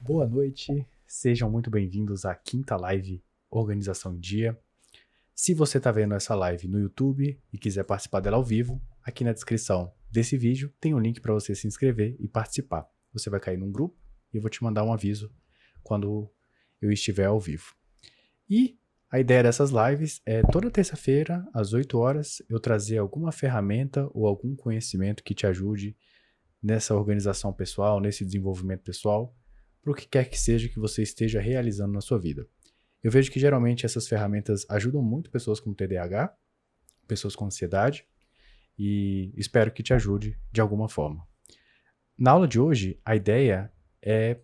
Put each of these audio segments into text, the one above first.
Boa noite, sejam muito bem-vindos à quinta live Organização em Dia. Se você está vendo essa live no YouTube e quiser participar dela ao vivo, aqui na descrição desse vídeo tem um link para você se inscrever e participar. Você vai cair num grupo e eu vou te mandar um aviso quando eu estiver ao vivo. E a ideia dessas lives é toda terça-feira, às 8 horas, eu trazer alguma ferramenta ou algum conhecimento que te ajude nessa organização pessoal, nesse desenvolvimento pessoal, para o que quer que seja que você esteja realizando na sua vida. Eu vejo que geralmente essas ferramentas ajudam muito pessoas com TDAH, pessoas com ansiedade, e espero que te ajude de alguma forma. Na aula de hoje, a ideia é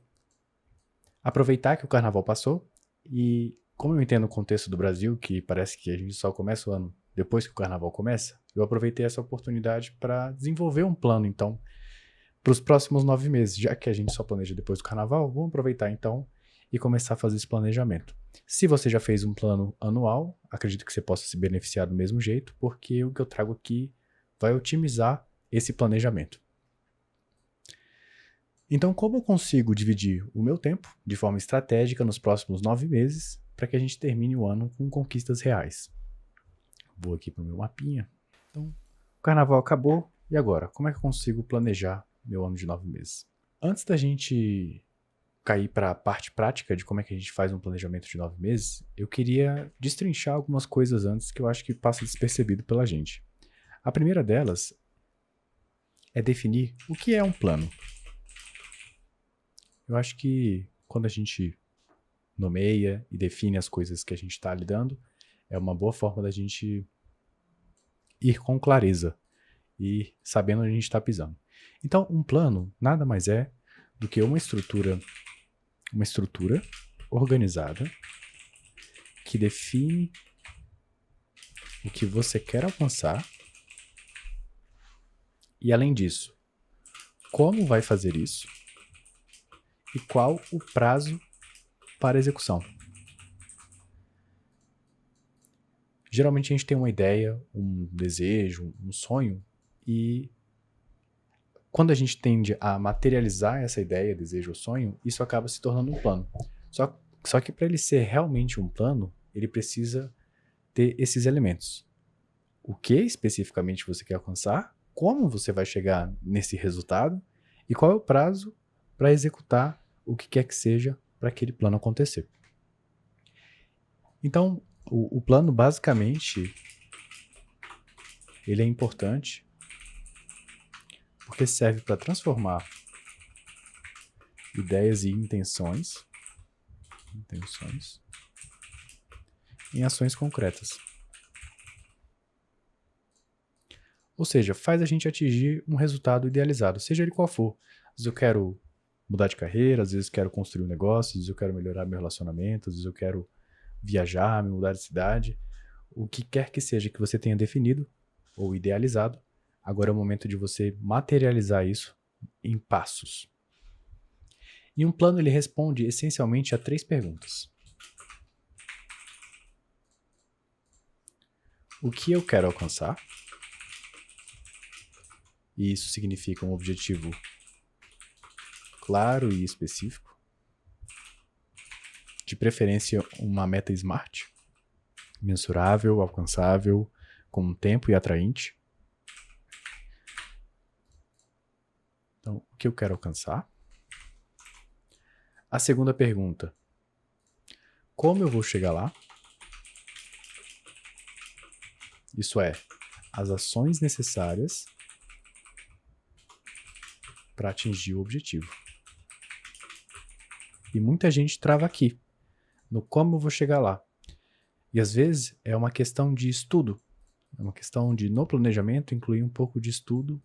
aproveitar que o carnaval passou e, como eu entendo o contexto do Brasil, que parece que a gente só começa o ano depois que o carnaval começa, eu aproveitei essa oportunidade para desenvolver um plano, então, para os próximos 9 meses. Já que a gente só planeja depois do carnaval, vamos aproveitar então e começar a fazer esse planejamento. Se você já fez um plano anual, acredito que você possa se beneficiar do mesmo jeito, porque o que eu trago aqui vai otimizar esse planejamento. Então, como eu consigo dividir o meu tempo de forma estratégica nos próximos 9 meses para que a gente termine o ano com conquistas reais? Vou aqui para o meu mapinha. Então, o carnaval acabou, e agora? Como é que eu consigo planejar meu ano de 9 meses? Antes da gente cair para a parte prática de como é que a gente faz um planejamento de 9 meses, eu queria destrinchar algumas coisas antes que eu acho que passa despercebido pela gente. A primeira delas é definir o que é um plano. Eu acho que quando a gente nomeia e define as coisas que a gente está lidando, é uma boa forma da gente ir com clareza e sabendo onde a gente está pisando. Então, um plano nada mais é do que uma estrutura organizada que define o que você quer alcançar e, além disso, como vai fazer isso e qual o prazo para a execução. Geralmente a gente tem uma ideia, um desejo, um sonho, e quando a gente tende a materializar essa ideia, desejo ou sonho, isso acaba se tornando um plano. Só que para ele ser realmente um plano, ele precisa ter esses elementos. O que especificamente você quer alcançar, como você vai chegar nesse resultado e qual é o prazo para executar o que quer que seja para aquele plano acontecer. Então, o plano basicamente ele é importante porque serve para transformar ideias e intenções em ações concretas. Ou seja, faz a gente atingir um resultado idealizado, seja ele qual for. Às vezes eu quero mudar de carreira, às vezes eu quero construir um negócio, às vezes eu quero melhorar meu relacionamento, às vezes eu quero viajar, me mudar de cidade. O que quer que seja que você tenha definido ou idealizado, agora é o momento de você materializar isso em passos. E um plano ele responde essencialmente a 3 perguntas. O que eu quero alcançar? E isso significa um objetivo claro e específico. De preferência, uma meta SMART, mensurável, alcançável, com um tempo e atraente. Então, o que eu quero alcançar? A segunda pergunta: como eu vou chegar lá? Isso é, as ações necessárias para atingir o objetivo. E muita gente trava aqui, no como eu vou chegar lá. E às vezes é uma questão de estudo, é uma questão de, no planejamento, incluir um pouco de estudo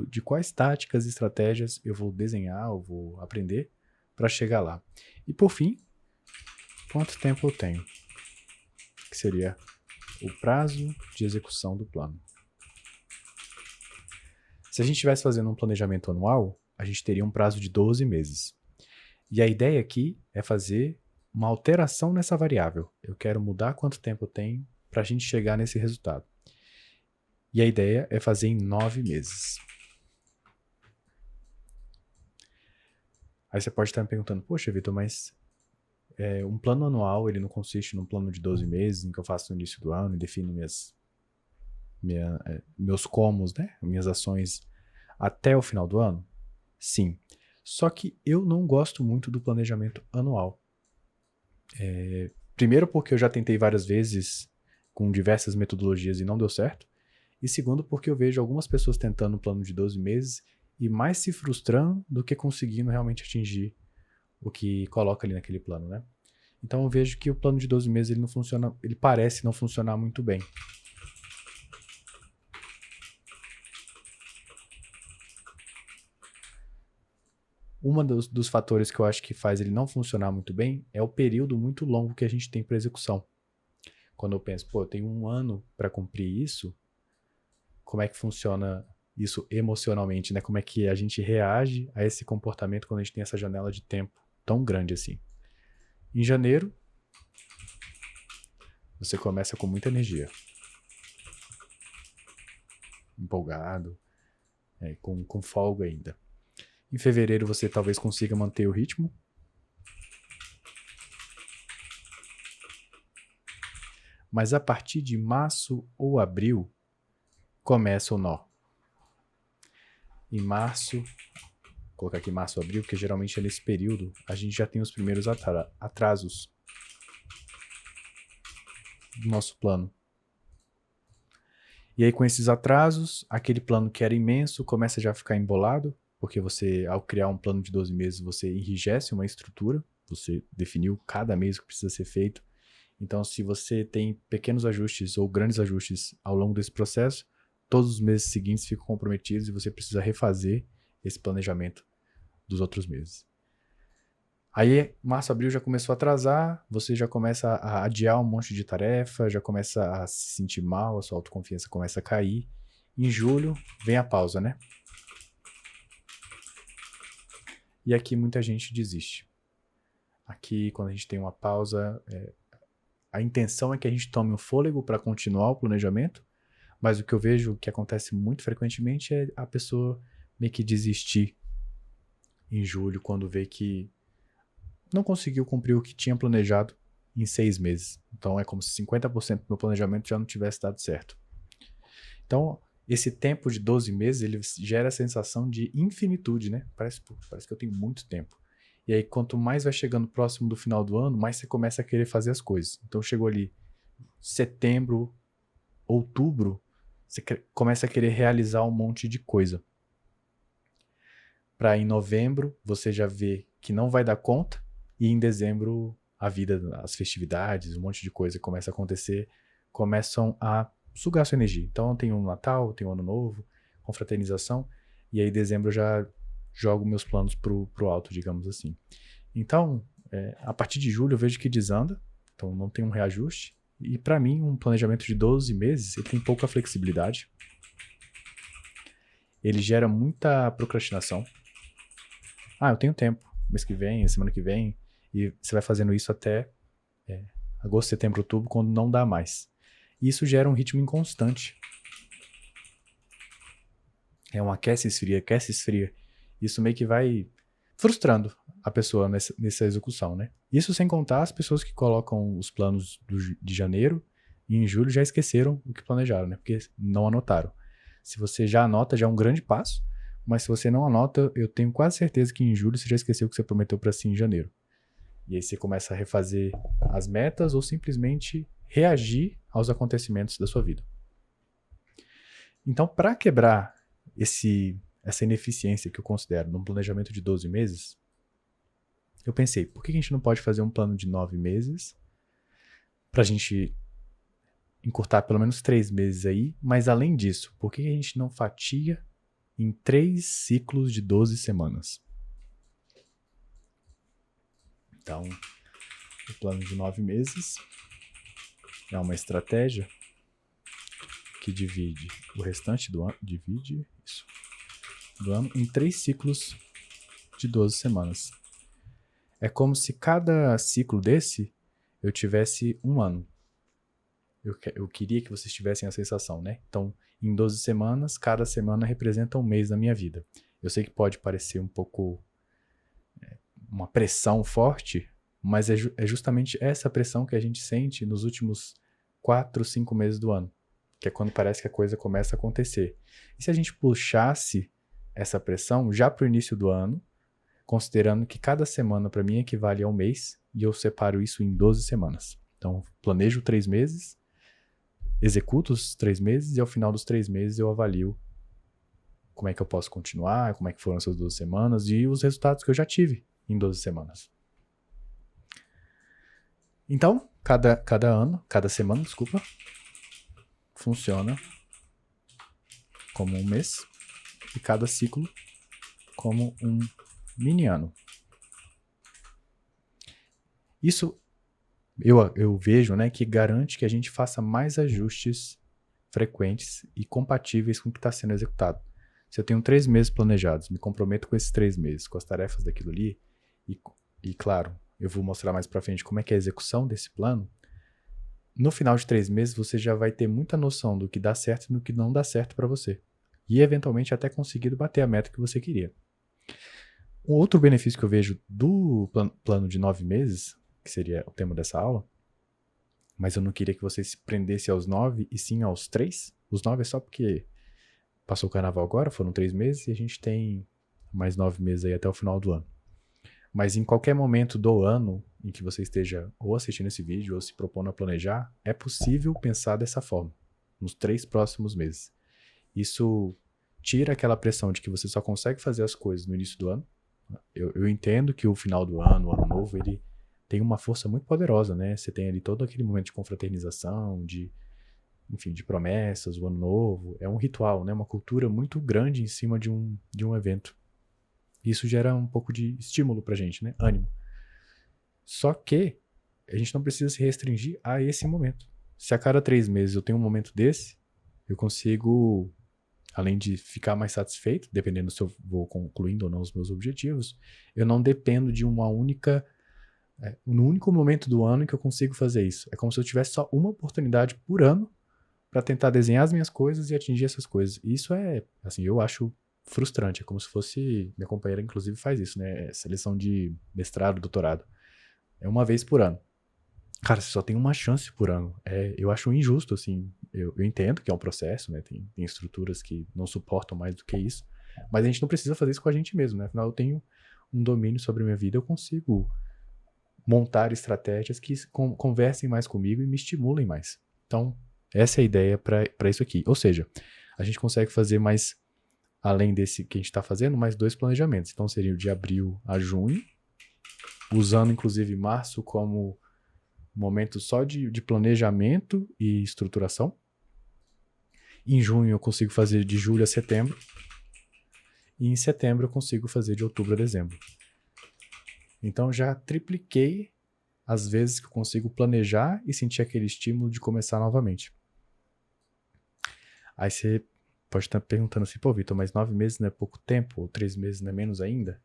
de quais táticas e estratégias eu vou desenhar, ou vou aprender para chegar lá. E por fim, quanto tempo eu tenho? Que seria o prazo de execução do plano. Se a gente estivesse fazendo um planejamento anual, a gente teria um prazo de 12 meses. E a ideia aqui é fazer uma alteração nessa variável. Eu quero mudar quanto tempo eu tenho para a gente chegar nesse resultado. E a ideia é fazer em 9 meses. Aí você pode estar me perguntando, poxa, Vitor, mas um plano anual, ele não consiste num plano de 12 meses, em que eu faço no início do ano e defino meus comos, né? Minhas ações até o final do ano? Sim. Só que eu não gosto muito do planejamento anual. Primeiro porque eu já tentei várias vezes com diversas metodologias e não deu certo. E segundo porque eu vejo algumas pessoas tentando um plano de 12 meses e mais se frustrando do que conseguindo realmente atingir o que coloca ali naquele plano, né? Então eu vejo que o plano de 12 meses ele não funciona, ele parece não funcionar muito bem. Um dos fatores que eu acho que faz ele não funcionar muito bem é o período muito longo que a gente tem para execução. Quando eu penso, pô, eu tenho um ano para cumprir isso, como é que funciona isso emocionalmente, né? Como é que a gente reage a esse comportamento quando a gente tem essa janela de tempo tão grande assim? Em janeiro, você começa com muita energia, empolgado, com folga ainda. Em fevereiro, você talvez consiga manter o ritmo. Mas a partir de março ou abril, começa o nó. Em março, vou colocar aqui março ou abril, porque geralmente é nesse período, a gente já tem os primeiros atrasos do nosso plano. E aí, com esses atrasos, aquele plano que era imenso começa já a ficar embolado, porque você, ao criar um plano de 12 meses, você enrijece uma estrutura, você definiu cada mês o que precisa ser feito. Então, se você tem pequenos ajustes ou grandes ajustes ao longo desse processo, todos os meses seguintes ficam comprometidos e você precisa refazer esse planejamento dos outros meses. Aí, março, abril já começou a atrasar, você já começa a adiar um monte de tarefa, já começa a se sentir mal, a sua autoconfiança começa a cair. Em julho, vem a pausa, né? E aqui muita gente desiste. Aqui, quando a gente tem uma pausa, a intenção é que a gente tome um fôlego para continuar o planejamento, mas o que eu vejo que acontece muito frequentemente é a pessoa meio que desistir em julho, quando vê que não conseguiu cumprir o que tinha planejado em 6 meses. Então é como se 50% do meu planejamento já não tivesse dado certo. Então, esse tempo de 12 meses, ele gera a sensação de infinitude, né? Parece que eu tenho muito tempo. E aí, quanto mais vai chegando próximo do final do ano, mais você começa a querer fazer as coisas. Então, chegou ali setembro, outubro, você começa a querer realizar um monte de coisa. Para em novembro, você já vê que não vai dar conta, e em dezembro, a vida, as festividades, um monte de coisa começa a acontecer, começam a sugar sua energia. Então, tem um Natal, tem um Ano Novo, confraternização, e aí em dezembro eu já jogo meus planos pro alto, digamos assim. Então, a partir de julho eu vejo que desanda, então não tem um reajuste, e para mim um planejamento de 12 meses ele tem pouca flexibilidade, ele gera muita procrastinação. Eu tenho tempo, mês que vem, semana que vem, e você vai fazendo isso até agosto, setembro, outubro, quando não dá mais. E isso gera um ritmo inconstante. É um aquece e esfria. Isso meio que vai frustrando a pessoa nessa execução, né? Isso sem contar as pessoas que colocam os planos de janeiro e em julho já esqueceram o que planejaram, né? Porque não anotaram. Se você já anota, já é um grande passo, mas se você não anota, eu tenho quase certeza que em julho você já esqueceu o que você prometeu para si em janeiro. E aí você começa a refazer as metas ou simplesmente reagir aos acontecimentos da sua vida. Então, para quebrar essa ineficiência que eu considero num planejamento de 12 meses, eu pensei, por que a gente não pode fazer um plano de 9 meses para a gente encurtar pelo menos 3 meses aí, mas além disso, por que a gente não fatia em 3 ciclos de 12 semanas? Então, o plano de 9 meses é uma estratégia que divide o restante do ano, do ano em 3 ciclos de 12 semanas. É como se cada ciclo desse eu tivesse um ano. Eu queria que vocês tivessem a sensação, né? Então, em 12 semanas, cada semana representa um mês da minha vida. Eu sei que pode parecer um pouco uma pressão forte, mas é justamente essa pressão que a gente sente nos últimos 4, 5 meses do ano, que é quando parece que a coisa começa a acontecer. E se a gente puxasse essa pressão já para o início do ano, considerando que cada semana para mim equivale a um mês, e eu separo isso em 12 semanas. Então, planejo 3 meses, executo os 3 meses, e ao final dos 3 meses eu avalio como é que eu posso continuar, como é que foram essas 12 semanas, e os resultados que eu já tive em 12 semanas. Então, cada semana, funciona como um mês, e cada ciclo como um mini ano. Isso eu vejo, né, que garante que a gente faça mais ajustes frequentes e compatíveis com o que está sendo executado. Se eu tenho 3 meses planejados, me comprometo com esses 3 meses, com as tarefas daquilo ali, e claro, eu vou mostrar mais para frente como é que é a execução desse plano. No final de 3 meses, você já vai ter muita noção do que dá certo e do que não dá certo para você. E, eventualmente, até conseguir bater a meta que você queria. Um outro benefício que eu vejo do plano de 9 meses, que seria o tema dessa aula, mas eu não queria que você se prendesse aos 9 e sim aos 3. Os 9 é só porque passou o carnaval agora, foram 3 meses e a gente tem mais 9 meses aí até o final do ano. Mas em qualquer momento do ano em que você esteja ou assistindo esse vídeo ou se propondo a planejar, é possível pensar dessa forma, nos 3 próximos meses. Isso tira aquela pressão de que você só consegue fazer as coisas no início do ano. Eu entendo que o final do ano, o ano novo, ele tem uma força muito poderosa, né? Você tem ali todo aquele momento de confraternização, enfim, de promessas, o ano novo. É um ritual, né? Uma cultura muito grande em cima de um evento. Isso gera um pouco de estímulo pra gente, né? Ânimo. Só que a gente não precisa se restringir a esse momento. Se a cada 3 meses eu tenho um momento desse, eu consigo, além de ficar mais satisfeito, dependendo se eu vou concluindo ou não os meus objetivos, eu não dependo de uma única... no único momento do ano em que eu consigo fazer isso. É como se eu tivesse só uma oportunidade por ano para tentar desenhar as minhas coisas e atingir essas coisas. E isso é, assim, eu acho frustrante. É como se fosse... Minha companheira, inclusive, faz isso, né? Seleção de mestrado, doutorado. É uma vez por ano. Cara, você só tem uma chance por ano. Eu acho injusto, assim. Eu entendo que é um processo, né? Tem estruturas que não suportam mais do que isso. Mas a gente não precisa fazer isso com a gente mesmo, né? Afinal, eu tenho um domínio sobre a minha vida, eu consigo montar estratégias que conversem mais comigo e me estimulem mais. Então, essa é a ideia para isso aqui. Ou seja, a gente consegue fazer mais, além desse que a gente está fazendo, mais 2 planejamentos. Então, seria o de abril a junho, usando inclusive março como momento só de planejamento e estruturação. Em junho eu consigo fazer de julho a setembro. E em setembro eu consigo fazer de outubro a dezembro. Então já tripliquei as vezes que eu consigo planejar e sentir aquele estímulo de começar novamente. Aí você pode estar perguntando assim, pô, Vitor, mas 9 meses não é pouco tempo? Ou 3 meses não é menos ainda?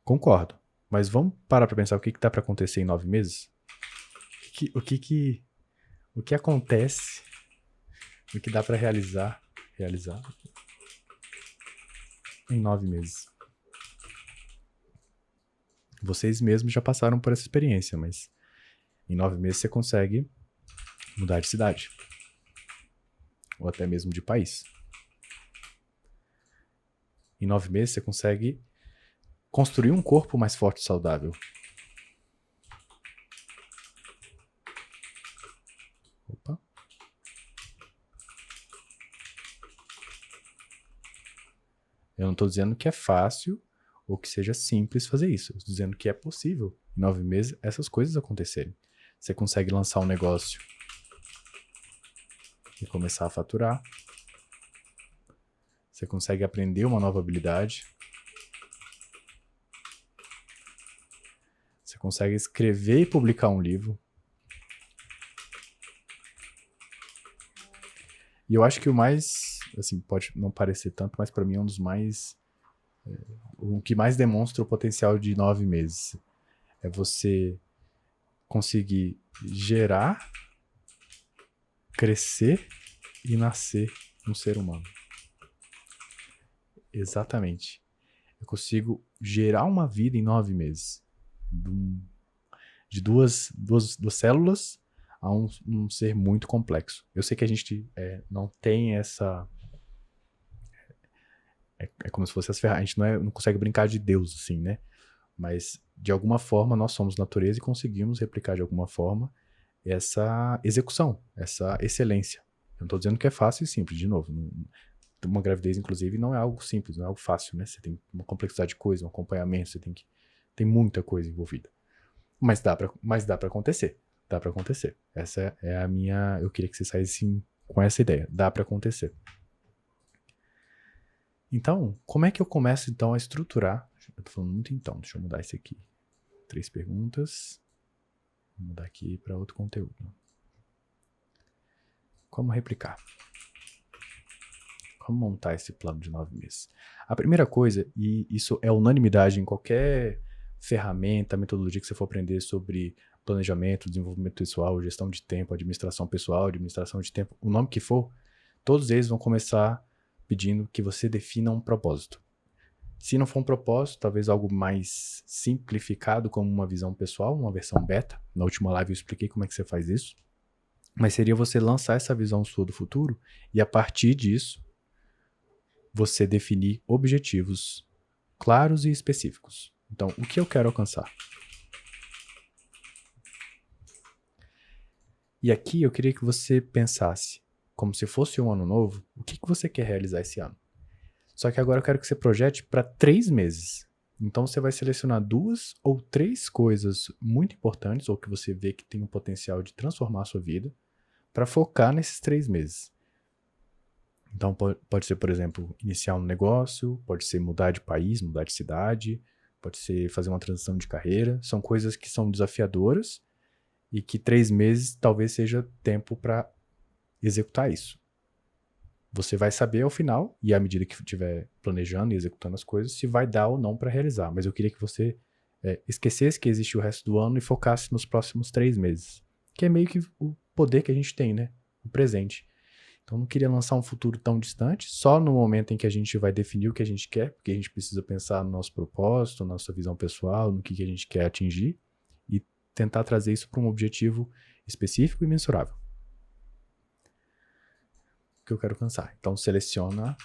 Concordo. Mas vamos parar para pensar o que está para acontecer em 9 meses? O que acontece, o que dá para realizar em 9 meses. Vocês mesmos já passaram por essa experiência, mas em 9 meses você consegue mudar de cidade. Ou até mesmo de país. Em 9 meses você consegue construir um corpo mais forte e saudável. Opa. Eu não estou dizendo que é fácil ou que seja simples fazer isso. Eu estou dizendo que é possível, em 9 meses, essas coisas acontecerem. Você consegue lançar um negócio e começar a faturar. Você consegue aprender uma nova habilidade. Você consegue escrever e publicar um livro. E eu acho que o mais, assim, pode não parecer tanto, mas para mim é um dos mais... o que mais demonstra o potencial de 9 meses. É você conseguir gerar, crescer e nascer um ser humano. Exatamente. Eu consigo gerar uma vida em 9 meses. De duas células a um ser muito complexo. Eu sei que a gente não tem essa... É como se fosse as ferramentas. A gente não consegue brincar de Deus, assim, né? Mas, de alguma forma, nós somos natureza e conseguimos replicar de alguma forma essa execução, essa excelência. Eu não estou dizendo que é fácil e simples, de novo. Uma gravidez, inclusive, não é algo simples, não é algo fácil, né? Você tem uma complexidade de coisa, um acompanhamento, tem muita coisa envolvida. Mas dá pra acontecer. Dá pra acontecer. Essa é a minha... Eu queria que você saísse assim, com essa ideia. Dá pra acontecer. Então, como é que eu começo, então, a estruturar? Eu tô falando muito então, deixa eu mudar isso aqui. 3 perguntas. Vou mudar aqui para outro conteúdo. Como replicar? Como montar esse plano de 9 meses? A primeira coisa, e isso é unanimidade em qualquer ferramenta, metodologia que você for aprender sobre planejamento, desenvolvimento pessoal, gestão de tempo, administração pessoal, administração de tempo, o nome que for, todos eles vão começar pedindo que você defina um propósito. Se não for um propósito, talvez algo mais simplificado, como uma visão pessoal, uma versão beta. Na última live eu expliquei como é que você faz isso. Mas seria você lançar essa visão sua do futuro e, a partir disso, você definir objetivos claros e específicos. Então, o que eu quero alcançar? E aqui eu queria que você pensasse, como se fosse um ano novo, o que você quer realizar esse ano? Só que agora eu quero que você projete para 3 meses. Então você vai selecionar 2 ou 3 coisas muito importantes, ou que você vê que tem um potencial de transformar a sua vida, para focar nesses 3 meses. Então pode ser, por exemplo, iniciar um negócio, pode ser mudar de país, mudar de cidade, pode ser fazer uma transição de carreira. São coisas que são desafiadoras e que 3 meses talvez seja tempo para executar isso. Você vai saber ao final, e à medida que estiver planejando e executando as coisas, se vai dar ou não para realizar. Mas eu queria que você esquecesse que existe o resto do ano e focasse nos próximos 3 meses. Que é meio que o poder que a gente tem, né? O presente. Então, não queria lançar um futuro tão distante, só no momento em que a gente vai definir o que a gente quer, porque a gente precisa pensar no nosso propósito, na nossa visão pessoal, no que a gente quer atingir, e tentar trazer isso para um objetivo específico e mensurável. Que eu quero alcançar. Então, selecionar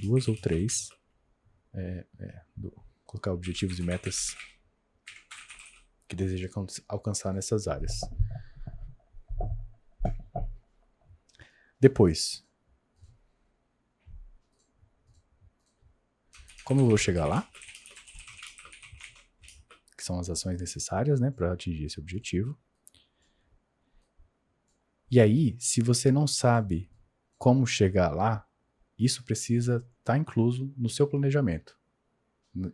2 ou 3, colocar objetivos e metas que deseja alcançar nessas áreas. Depois, como eu vou chegar lá? Que são as ações necessárias, né, para atingir esse objetivo. E aí, se você não sabe como chegar lá, isso precisa estar incluso no seu planejamento.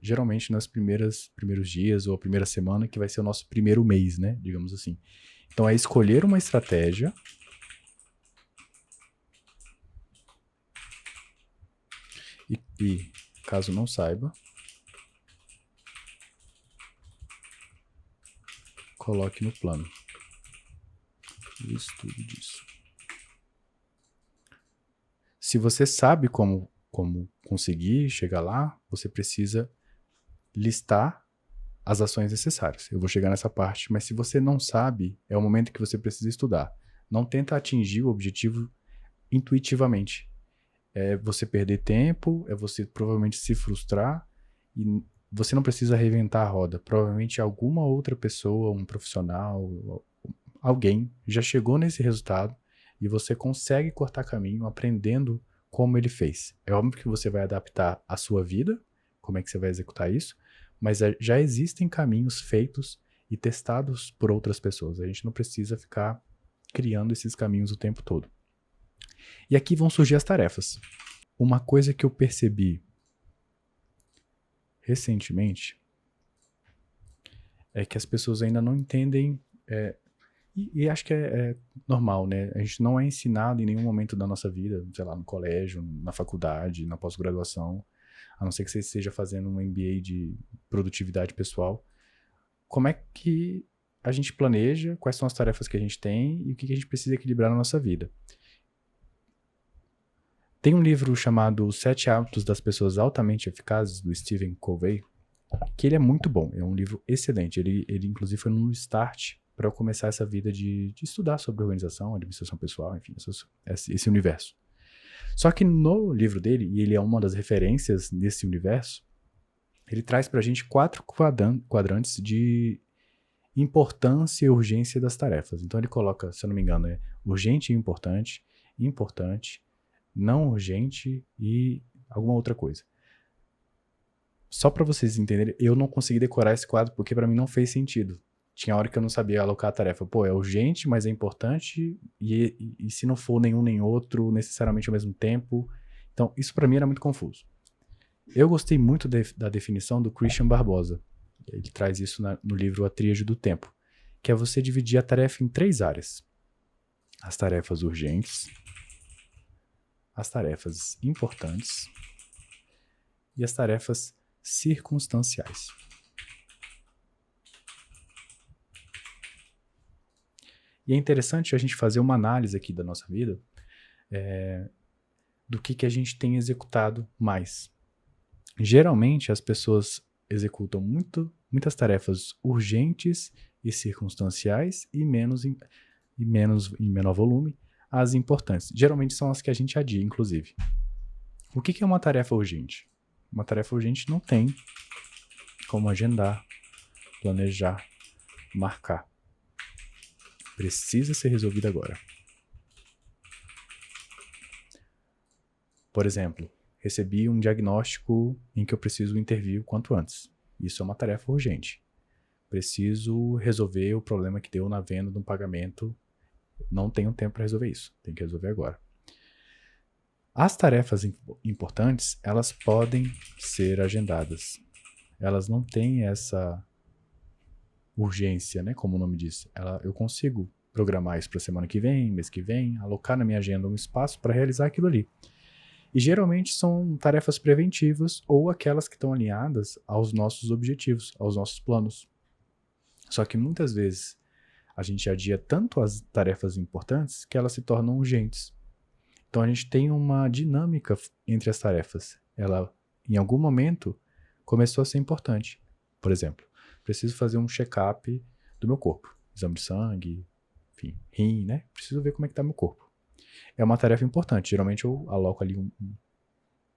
Geralmente nos primeiros dias ou a primeira semana, que vai ser o nosso primeiro mês, né? Digamos assim. Então é escolher uma estratégia e caso não saiba, coloque no plano o estudo disso. Se você sabe como conseguir chegar lá, você precisa listar as ações necessárias. Eu vou chegar nessa parte, mas se você não sabe, é o momento que você precisa estudar. Não tenta atingir o objetivo intuitivamente. É você perder tempo, é você provavelmente se frustrar e você não precisa reinventar a roda. Provavelmente alguma outra pessoa, um profissional, alguém já chegou nesse resultado e você consegue cortar caminho aprendendo como ele fez. É óbvio que você vai adaptar a sua vida, como é que você vai executar isso, mas já existem caminhos feitos e testados por outras pessoas. A gente não precisa ficar criando esses caminhos o tempo todo. E aqui vão surgir as tarefas. Uma coisa que eu percebi recentemente é que as pessoas ainda não entendem, e acho que é normal, né? A gente não é ensinado em nenhum momento da nossa vida, sei lá, no colégio, na faculdade, na pós-graduação, a não ser que você esteja fazendo um MBA de produtividade pessoal, como é que a gente planeja, quais são as tarefas que a gente tem e o que a gente precisa equilibrar na nossa vida. Tem um livro chamado Os 7 Hábitos das Pessoas Altamente Eficazes, do Stephen Covey, que ele é muito bom, é um livro excelente. Ele inclusive foi no start para eu começar essa vida de estudar sobre organização, administração pessoal, enfim, esse universo. Só que no livro dele, e ele é uma das referências nesse universo, ele traz pra gente 4 quadrantes de importância e urgência das tarefas. Então ele coloca, se eu não me engano, urgente e importante, importante, não urgente e alguma outra coisa. Só para vocês entenderem, eu não consegui decorar esse quadro porque para mim não fez sentido. Tinha hora que eu não sabia alocar a tarefa. Pô, é urgente, mas é importante, e se não for nenhum nem outro, necessariamente ao mesmo tempo. Então, isso para mim era muito confuso. Eu gostei muito da definição do Christian Barbosa. Ele traz isso no livro A Tríade do Tempo, que é você dividir a tarefa em 3 áreas. As tarefas urgentes, as tarefas importantes e as tarefas circunstanciais. E é interessante a gente fazer uma análise aqui da nossa vida, do que a gente tem executado mais. Geralmente as pessoas executam muitas tarefas urgentes e circunstanciais e em menor volume as importantes. Geralmente são as que a gente adia, inclusive. O que é uma tarefa urgente? Uma tarefa urgente não tem como agendar, planejar, marcar. Precisa ser resolvida agora. Por exemplo, recebi um diagnóstico em que eu preciso intervir o quanto antes. Isso é uma tarefa urgente. Preciso resolver o problema que deu na venda de um pagamento. Não tenho tempo para resolver isso. Tenho que resolver agora. As tarefas importantes, elas podem ser agendadas. Elas não têm essa urgência, né? Como o nome diz. Eu consigo programar isso para a semana que vem, mês que vem, alocar na minha agenda um espaço para realizar aquilo ali. E geralmente são tarefas preventivas ou aquelas que estão alinhadas aos nossos objetivos, aos nossos planos. Só que muitas vezes a gente adia tanto as tarefas importantes que elas se tornam urgentes. Então a gente tem uma dinâmica entre as tarefas. Ela, em algum momento, começou a ser importante. Por exemplo, preciso fazer um check-up do meu corpo. Exame de sangue, enfim, rim, né? Preciso ver como é que está meu corpo. É uma tarefa importante. Geralmente eu aloco ali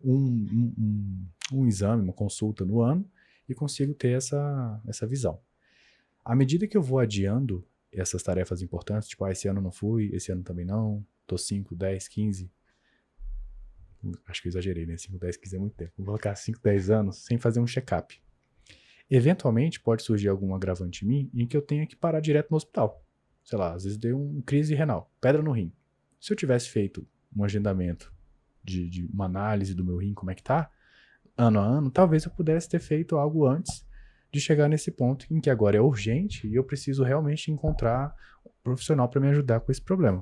um exame, uma consulta no ano e consigo ter essa visão. À medida que eu vou adiando essas tarefas importantes, tipo, esse ano não fui, esse ano também não, tô 5, 10, 15, acho que eu exagerei, né? 5, 10, 15 é muito tempo. Vou colocar 5, 10 anos sem fazer um check-up. Eventualmente pode surgir algum agravante em mim em que eu tenha que parar direto no hospital. Sei lá, às vezes deu uma crise renal, pedra no rim. Se eu tivesse feito um agendamento de uma análise do meu rim, como é que tá, ano a ano, talvez eu pudesse ter feito algo antes de chegar nesse ponto em que agora é urgente e eu preciso realmente encontrar um profissional para me ajudar com esse problema.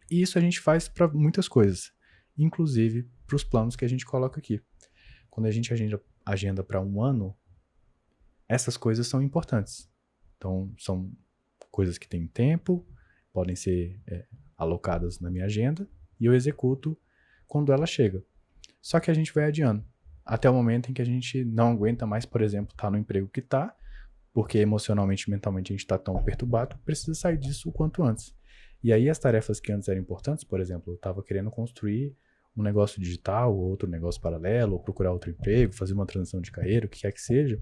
E isso a gente faz para muitas coisas, inclusive para os planos que a gente coloca aqui. Quando a gente agenda para um ano, essas coisas são importantes. Então, são coisas que têm tempo, podem ser alocadas na minha agenda, e eu executo quando ela chega. Só que a gente vai adiando, até o momento em que a gente não aguenta mais, por exemplo, estar no emprego que está, porque emocionalmente, mentalmente a gente está tão perturbado, precisa sair disso o quanto antes. E aí as tarefas que antes eram importantes, por exemplo, eu estava querendo construir um negócio digital, ou outro negócio paralelo, ou procurar outro emprego, fazer uma transição de carreira, o que quer que seja,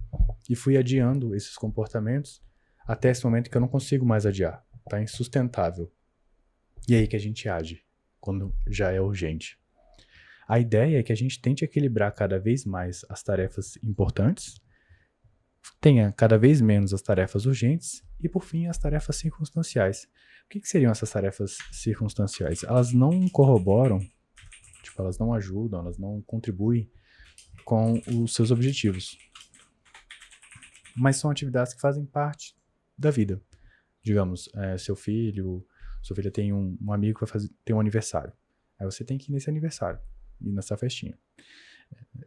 e fui adiando esses comportamentos até esse momento que eu não consigo mais adiar. Está insustentável. E é aí que a gente age, quando já é urgente. A ideia é que a gente tente equilibrar cada vez mais as tarefas importantes, tenha cada vez menos as tarefas urgentes e, por fim, as tarefas circunstanciais. O que seriam essas tarefas circunstanciais? Elas não corroboram, elas não ajudam, elas não contribuem com os seus objetivos. Mas são atividades que fazem parte da vida. Digamos, sua filha tem um amigo que vai ter um aniversário. Aí você tem que ir nesse aniversário, ir nessa festinha.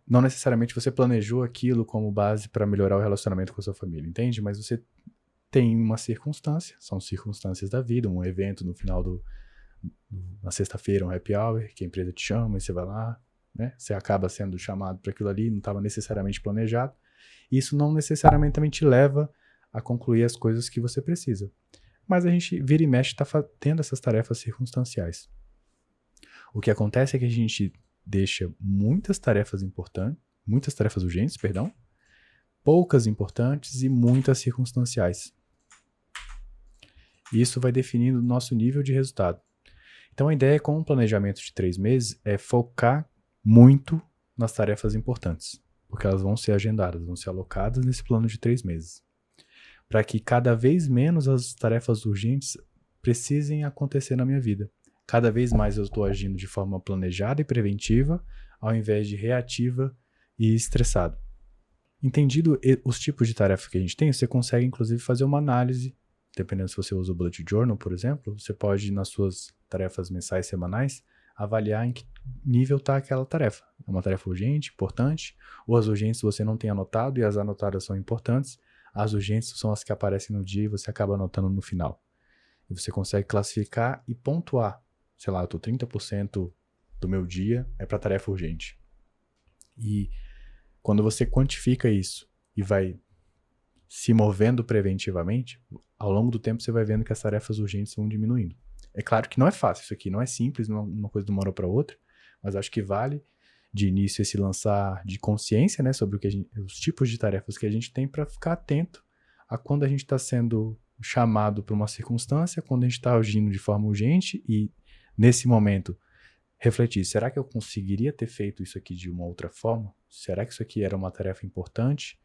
Não necessariamente você planejou aquilo como base para melhorar o relacionamento com a sua família, entende? Mas você tem uma circunstância, são circunstâncias da vida, um evento no final na sexta-feira um happy hour, que a empresa te chama e você vai lá, né? Você acaba sendo chamado para aquilo ali, não estava necessariamente planejado. Isso não necessariamente também te leva a concluir as coisas que você precisa. Mas a gente vira e mexe está tendo essas tarefas circunstanciais. O que acontece é que a gente deixa muitas tarefas urgentes, poucas importantes e muitas circunstanciais. Isso vai definindo o nosso nível de resultado. Então a ideia com um planejamento de 3 meses é focar muito nas tarefas importantes, porque elas vão ser agendadas, vão ser alocadas nesse plano de 3 meses. Para que cada vez menos as tarefas urgentes precisem acontecer na minha vida. Cada vez mais eu estou agindo de forma planejada e preventiva, ao invés de reativa e estressado. Entendido os tipos de tarefa que a gente tem, você consegue inclusive fazer uma análise, dependendo se você usa o Bullet Journal, por exemplo, você pode, nas suas tarefas mensais e semanais, avaliar em que nível está aquela tarefa. É uma tarefa urgente, importante, ou as urgentes você não tem anotado e as anotadas são importantes, as urgentes são as que aparecem no dia e você acaba anotando no final. E você consegue classificar e pontuar. Sei lá, eu estou 30% do meu dia é para tarefa urgente. E quando você quantifica isso e vai se movendo preventivamente, ao longo do tempo você vai vendo que as tarefas urgentes vão diminuindo. É claro que não é fácil, isso aqui não é simples, não é uma coisa de uma hora para outra, mas acho que vale de início esse lançar de consciência, né, sobre os tipos de tarefas que a gente tem para ficar atento a quando a gente está sendo chamado para uma circunstância, quando a gente está agindo de forma urgente e, nesse momento, refletir, será que eu conseguiria ter feito isso aqui de uma outra forma? Será que isso aqui era uma tarefa importante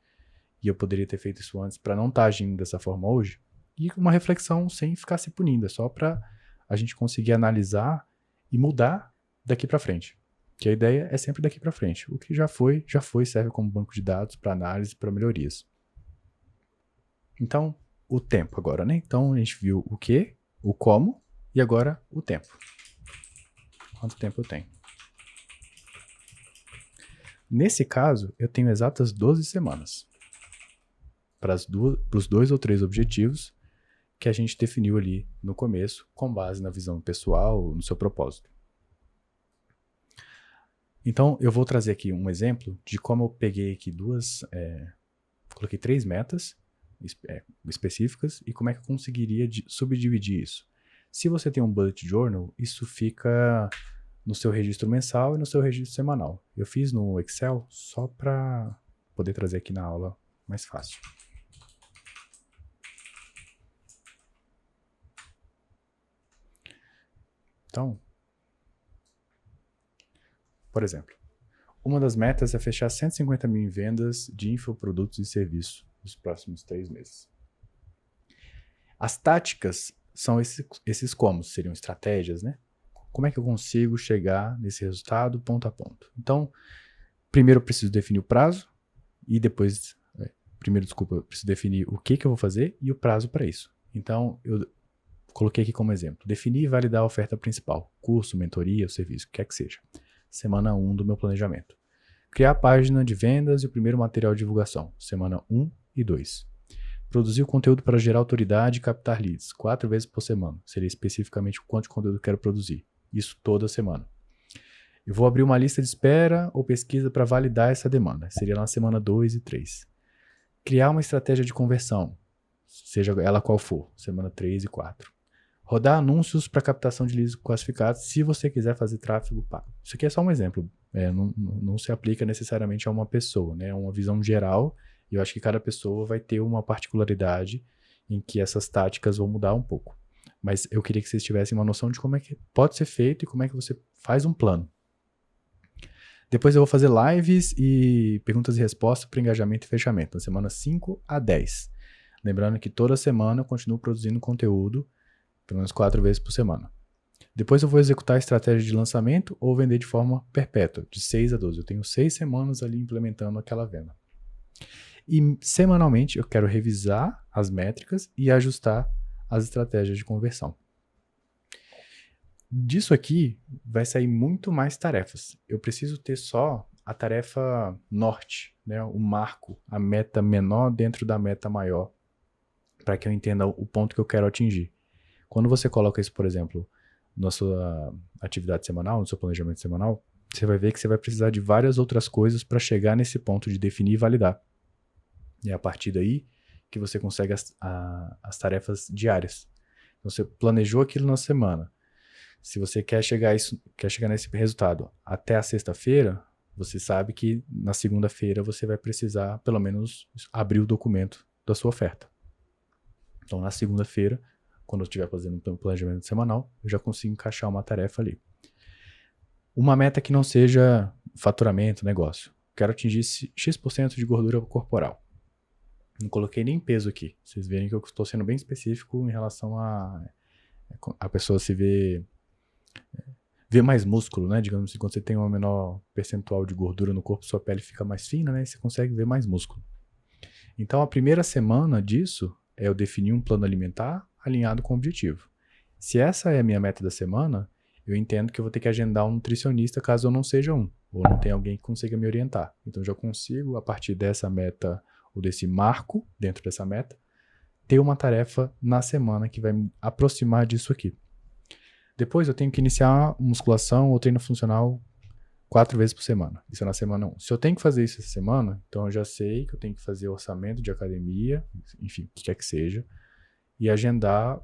e eu poderia ter feito isso antes para não estar agindo dessa forma hoje? E uma reflexão sem ficar se punindo, é só para a gente conseguir analisar e mudar daqui para frente. Que a ideia é sempre daqui para frente. O que já foi, serve como banco de dados para análise, para melhorias. Então, o tempo agora, né? Então, a gente viu o que, o como e agora o tempo. Quanto tempo eu tenho? Nesse caso, eu tenho exatas 12 semanas para os 2 ou 3 objetivos que a gente definiu ali no começo, com base na visão pessoal, no seu propósito. Então, eu vou trazer aqui um exemplo de como eu peguei aqui coloquei 3 metas específicas e como é que eu conseguiria subdividir isso. Se você tem um bullet journal, isso fica no seu registro mensal e no seu registro semanal. Eu fiz no Excel só para poder trazer aqui na aula mais fácil. Então, por exemplo, uma das metas é fechar 150 mil em vendas de infoprodutos e serviços nos próximos 3 meses. As táticas são esses como, seriam estratégias, né? Como é que eu consigo chegar nesse resultado ponto a ponto? Então, primeiro eu preciso definir o prazo e depois, eu preciso definir o que eu vou fazer e o prazo para isso. Então, eu coloquei aqui como exemplo, definir e validar a oferta principal, curso, mentoria, serviço, o que quer que seja. Semana 1 do meu planejamento. Criar a página de vendas e o primeiro material de divulgação, semana 1 e 2. Produzir o conteúdo para gerar autoridade e captar leads, 4 vezes por semana. Seria especificamente o quanto de conteúdo eu quero produzir. Isso toda semana. Eu vou abrir uma lista de espera ou pesquisa para validar essa demanda. Seria na semana 2 e 3. Criar uma estratégia de conversão, seja ela qual for, semana 3 e 4. Rodar anúncios para captação de leads classificados, se você quiser fazer tráfego pago. Isso aqui é só um exemplo. Não se aplica necessariamente a uma pessoa, né? É uma visão geral. E eu acho que cada pessoa vai ter uma particularidade em que essas táticas vão mudar um pouco. Mas eu queria que vocês tivessem uma noção de como é que pode ser feito e como é que você faz um plano. Depois eu vou fazer lives e perguntas e respostas para engajamento e fechamento, na semana 5 a 10. Lembrando que toda semana eu continuo produzindo conteúdo, pelo menos 4 vezes por semana. Depois eu vou executar a estratégia de lançamento ou vender de forma perpétua, de 6 a 12. Eu tenho 6 semanas ali implementando aquela venda. E semanalmente eu quero revisar as métricas e ajustar as estratégias de conversão. Disso aqui vai sair muito mais tarefas. Eu preciso ter só a tarefa norte, né? O marco, a meta menor dentro da meta maior, para que eu entenda o ponto que eu quero atingir. Quando você coloca isso, por exemplo, na sua atividade semanal, no seu planejamento semanal, você vai ver que você vai precisar de várias outras coisas para chegar nesse ponto de definir e validar. E é a partir daí que você consegue as tarefas diárias. Então, você planejou aquilo na semana. Se você quer chegar nesse resultado até a sexta-feira, você sabe que na segunda-feira você vai precisar, pelo menos, abrir o documento da sua oferta. Então, na segunda-feira, quando eu estiver fazendo um planejamento semanal, eu já consigo encaixar uma tarefa ali. Uma meta que não seja faturamento, negócio. Quero atingir X% de gordura corporal. Não coloquei nem peso aqui. Vocês verem que eu estou sendo bem específico em relação a pessoa se ver mais músculo, né? Digamos assim, quando você tem um menor percentual de gordura no corpo, sua pele fica mais fina, né? E você consegue ver mais músculo. Então, a primeira semana disso é eu definir um plano alimentar alinhado com o objetivo. Se essa é a minha meta da semana, eu entendo que eu vou ter que agendar um nutricionista caso eu não seja um, ou não tenha alguém que consiga me orientar. Então, eu já consigo, a partir dessa meta, ou desse marco dentro dessa meta, ter uma tarefa na semana que vai me aproximar disso aqui. Depois eu tenho que iniciar musculação ou treino funcional 4 vezes por semana. Isso é na semana 1. Se eu tenho que fazer isso essa semana, então eu já sei que eu tenho que fazer orçamento de academia, enfim, o que quer que seja, e agendar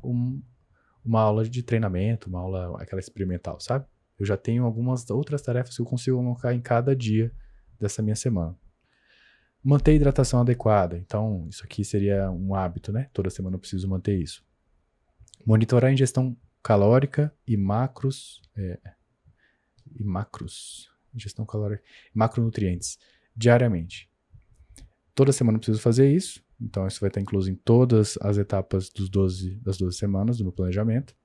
uma aula de treinamento, uma aula aquela experimental, sabe? Eu já tenho algumas outras tarefas que eu consigo colocar em cada dia dessa minha semana. Manter a hidratação adequada. Então, isso aqui seria um hábito, né? Toda semana eu preciso manter isso. Monitorar a ingestão calórica e macros. Ingestão calórica e macronutrientes diariamente. Toda semana eu preciso fazer isso. Então, isso vai estar incluso em todas as etapas das 12 semanas do meu planejamento.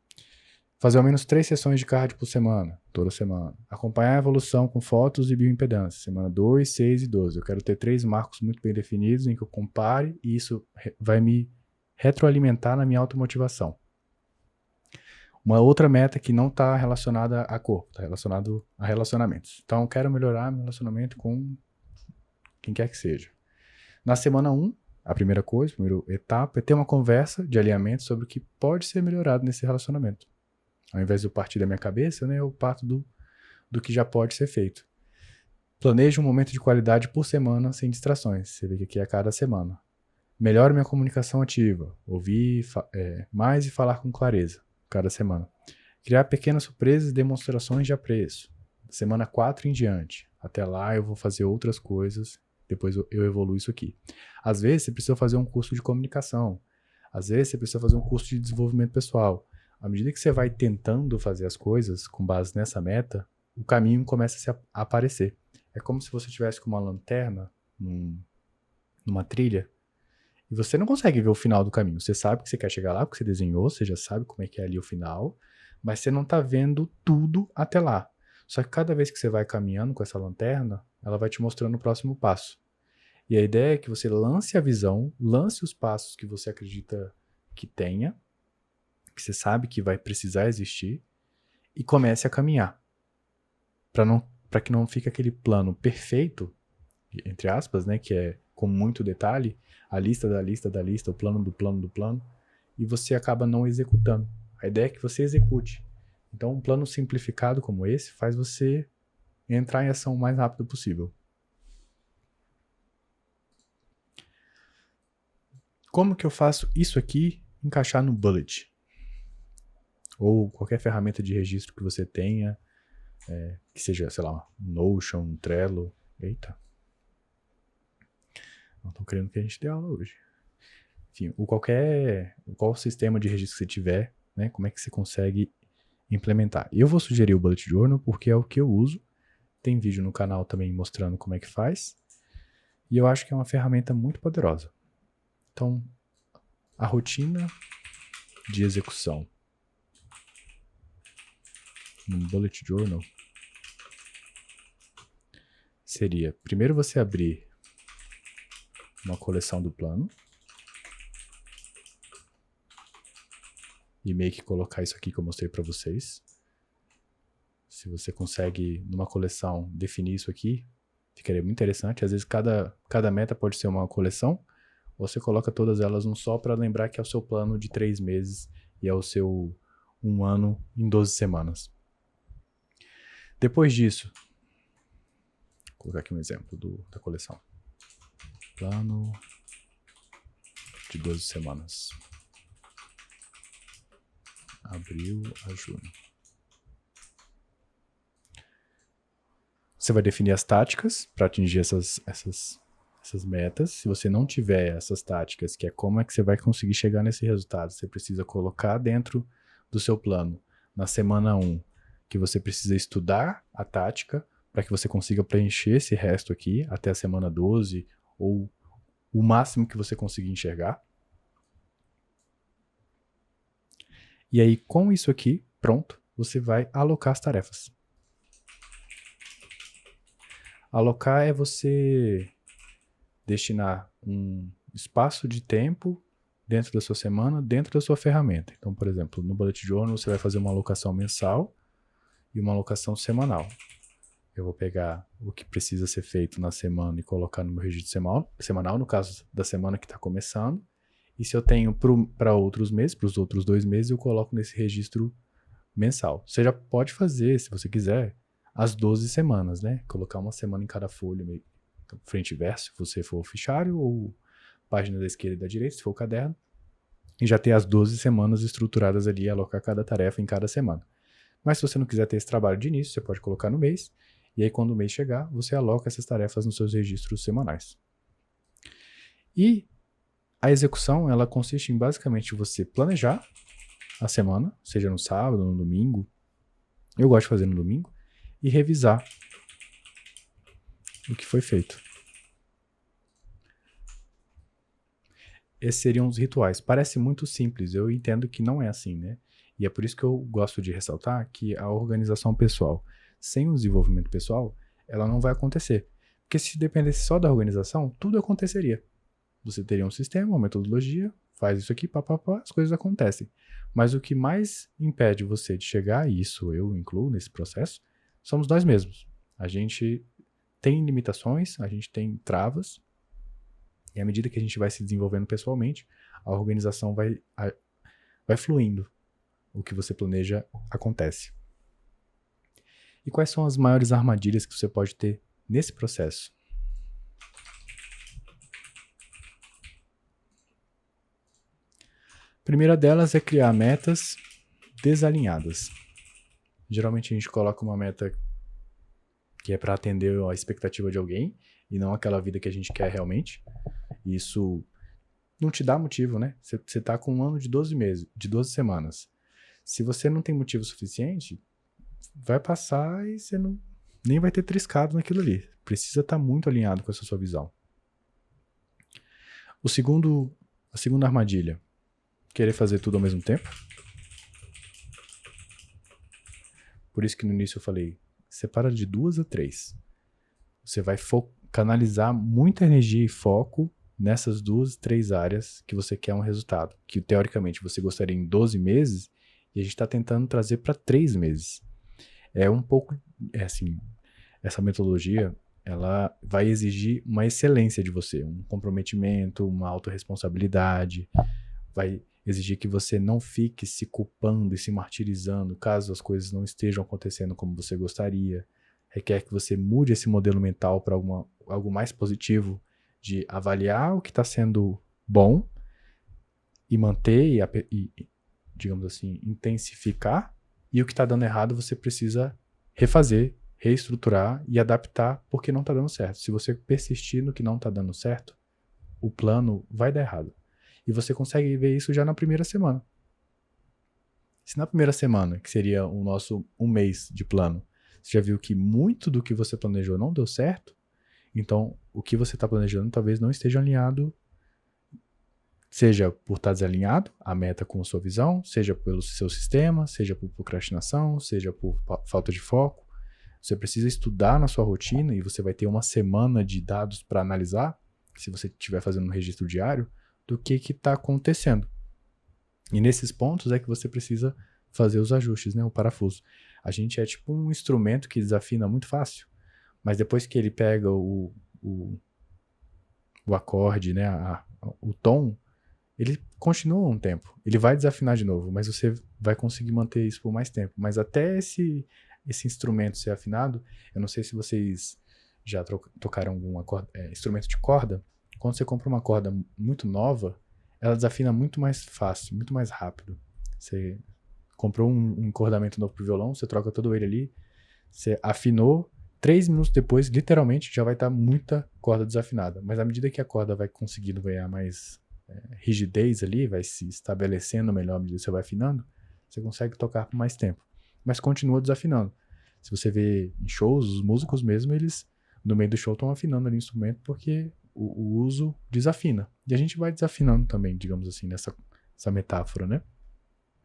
Fazer ao menos 3 sessões de cardio por semana, toda semana. Acompanhar a evolução com fotos e bioimpedância, semana 2, 6 e 12. Eu quero ter 3 marcos muito bem definidos em que eu compare e isso vai me retroalimentar na minha automotivação. Uma outra meta que não está relacionada a corpo, está relacionado a relacionamentos. Então, eu quero melhorar meu relacionamento com quem quer que seja. Na semana 1, a primeira etapa é ter uma conversa de alinhamento sobre o que pode ser melhorado nesse relacionamento. Ao invés de eu partir da minha cabeça, né, eu parto do que já pode ser feito. Planejo um momento de qualidade por semana sem distrações. Você vê que aqui é a cada semana. Melhore minha comunicação ativa. Ouvir mais e falar com clareza. Cada semana. Criar pequenas surpresas e demonstrações de apreço. Semana 4 em diante. Até lá eu vou fazer outras coisas. Depois eu evoluo isso aqui. Às vezes você precisa fazer um curso de comunicação. Às vezes você precisa fazer um curso de desenvolvimento pessoal. À medida que você vai tentando fazer as coisas com base nessa meta, o caminho começa a aparecer. É como se você tivesse com uma lanterna numa trilha e você não consegue ver o final do caminho. Você sabe que você quer chegar lá porque você desenhou, você já sabe como é que é ali o final, mas você não está vendo tudo até lá. Só que cada vez que você vai caminhando com essa lanterna, ela vai te mostrando o próximo passo. E a ideia é que você lance a visão, lance os passos que você acredita que tenha, que você sabe que vai precisar existir, e comece a caminhar. Para que não fique aquele plano perfeito, entre aspas, né, que é com muito detalhe, a lista da lista da lista, o plano do plano do plano, e você acaba não executando. A ideia é que você execute. Então, um plano simplificado como esse faz você entrar em ação o mais rápido possível. Como que eu faço isso aqui encaixar no Bullet? Ou qualquer ferramenta de registro que você tenha, que seja, sei lá, um Notion, um Trello. Eita. Não estão querendo que a gente dê aula hoje. Enfim, qual sistema de registro que você tiver, né, como é que você consegue implementar. Eu vou sugerir o Bullet Journal porque é o que eu uso. Tem vídeo no canal também mostrando como é que faz. E eu acho que é uma ferramenta muito poderosa. Então, a rotina de execução no Bullet Journal seria, primeiro você abrir uma coleção do plano e meio que colocar isso aqui que eu mostrei para vocês. Se você consegue, numa coleção, definir isso aqui, ficaria muito interessante. Às vezes cada meta pode ser uma coleção, ou você coloca todas elas num só para lembrar que é o seu plano de 3 meses e é o um ano em 12 semanas. Depois disso, vou colocar aqui um exemplo da coleção. Plano de 12 semanas. Abril a junho. Você vai definir as táticas para atingir essas metas. Se você não tiver essas táticas, que é como é que você vai conseguir chegar nesse resultado, você precisa colocar dentro do seu plano, na semana 1, que você precisa estudar a tática para que você consiga preencher esse resto aqui até a semana 12 ou o máximo que você conseguir enxergar. E aí, com isso aqui, pronto, você vai alocar as tarefas. Alocar é você destinar um espaço de tempo dentro da sua semana, dentro da sua ferramenta. Então, por exemplo, no Bullet Journal você vai fazer uma alocação mensal e uma alocação semanal. Eu vou pegar o que precisa ser feito na semana e colocar no meu registro semanal, no caso da semana que está começando. E se eu tenho para outros meses, para os outros 2 meses, eu coloco nesse registro mensal. Você já pode fazer, se você quiser, as 12 semanas, né? Colocar uma semana em cada folha, frente e verso, se você for o fichário, ou página da esquerda e da direita, se for o caderno. E já ter as 12 semanas estruturadas ali, alocar cada tarefa em cada semana. Mas se você não quiser ter esse trabalho de início, você pode colocar no mês. E aí, quando o mês chegar, você aloca essas tarefas nos seus registros semanais. E a execução, ela consiste em basicamente você planejar a semana, seja no sábado, no domingo. Eu gosto de fazer no domingo. E revisar o que foi feito. Esses seriam os rituais. Parece muito simples, eu entendo que não é assim, né? E é por isso que eu gosto de ressaltar que a organização pessoal, sem o desenvolvimento pessoal, ela não vai acontecer. Porque se dependesse só da organização, tudo aconteceria. Você teria um sistema, uma metodologia, faz isso aqui, papapá, as coisas acontecem. Mas o que mais impede você de chegar, e isso eu incluo nesse processo, somos nós mesmos. A gente tem limitações, a gente tem travas, e à medida que a gente vai se desenvolvendo pessoalmente, a organização vai fluindo. O que você planeja acontece. E quais são as maiores armadilhas que você pode ter nesse processo? A primeira delas é criar metas desalinhadas. Geralmente a gente coloca uma meta que é para atender a expectativa de alguém e não aquela vida que a gente quer realmente. Isso não te dá motivo, né? Você está com um ano de 12 meses, de 12 semanas. Se você não tem motivo suficiente, vai passar e você nem vai ter triscado naquilo ali. Precisa estar muito alinhado com essa sua visão. A segunda armadilha, querer fazer tudo ao mesmo tempo. Por isso que no início eu falei, separa de 2 a 3. Você vai canalizar muita energia e foco nessas 2, 3 áreas que você quer um resultado. Que teoricamente você gostaria em 12 meses e a gente está tentando trazer para 3 meses. Essa metodologia, ela vai exigir uma excelência de você, um comprometimento, uma autorresponsabilidade, vai exigir que você não fique se culpando e se martirizando caso as coisas não estejam acontecendo como você gostaria. Requer que você mude esse modelo mental para algo mais positivo, de avaliar o que está sendo bom e manter e, digamos assim, intensificar, e o que está dando errado você precisa refazer, reestruturar e adaptar porque não está dando certo. Se você persistir no que não está dando certo, o plano vai dar errado. E você consegue ver isso já na primeira semana. Se na primeira semana, que seria o nosso 1 mês de plano, você já viu que muito do que você planejou não deu certo, então o que você está planejando talvez não esteja alinhado, seja por estar desalinhado, a meta com a sua visão, seja pelo seu sistema, seja por procrastinação, seja por falta de foco. Você precisa estudar na sua rotina e você vai ter uma semana de dados para analisar, se você estiver fazendo um registro diário, do que está acontecendo. E nesses pontos é que você precisa fazer os ajustes, né? O parafuso. A gente é tipo um instrumento que desafina muito fácil, mas depois que ele pega o acorde, né? O tom, ele continua um tempo. Ele vai desafinar de novo, mas você vai conseguir manter isso por mais tempo. Mas até esse instrumento ser afinado, eu não sei se vocês já tocaram algum instrumento de corda. Quando você compra uma corda muito nova, ela desafina muito mais fácil, muito mais rápido. Você comprou um encordamento novo pro violão, você troca todo ele ali, você afinou, 3 minutos depois, literalmente, já vai estar muita corda desafinada. Mas à medida que a corda vai conseguindo ganhar mais rigidez ali, vai se estabelecendo melhor à medida que você vai afinando, você consegue tocar por mais tempo. Mas continua desafinando. Se você vê em shows, os músicos mesmo, eles no meio do show estão afinando ali o instrumento porque o uso desafina. E a gente vai desafinando também, digamos assim, nessa metáfora, né?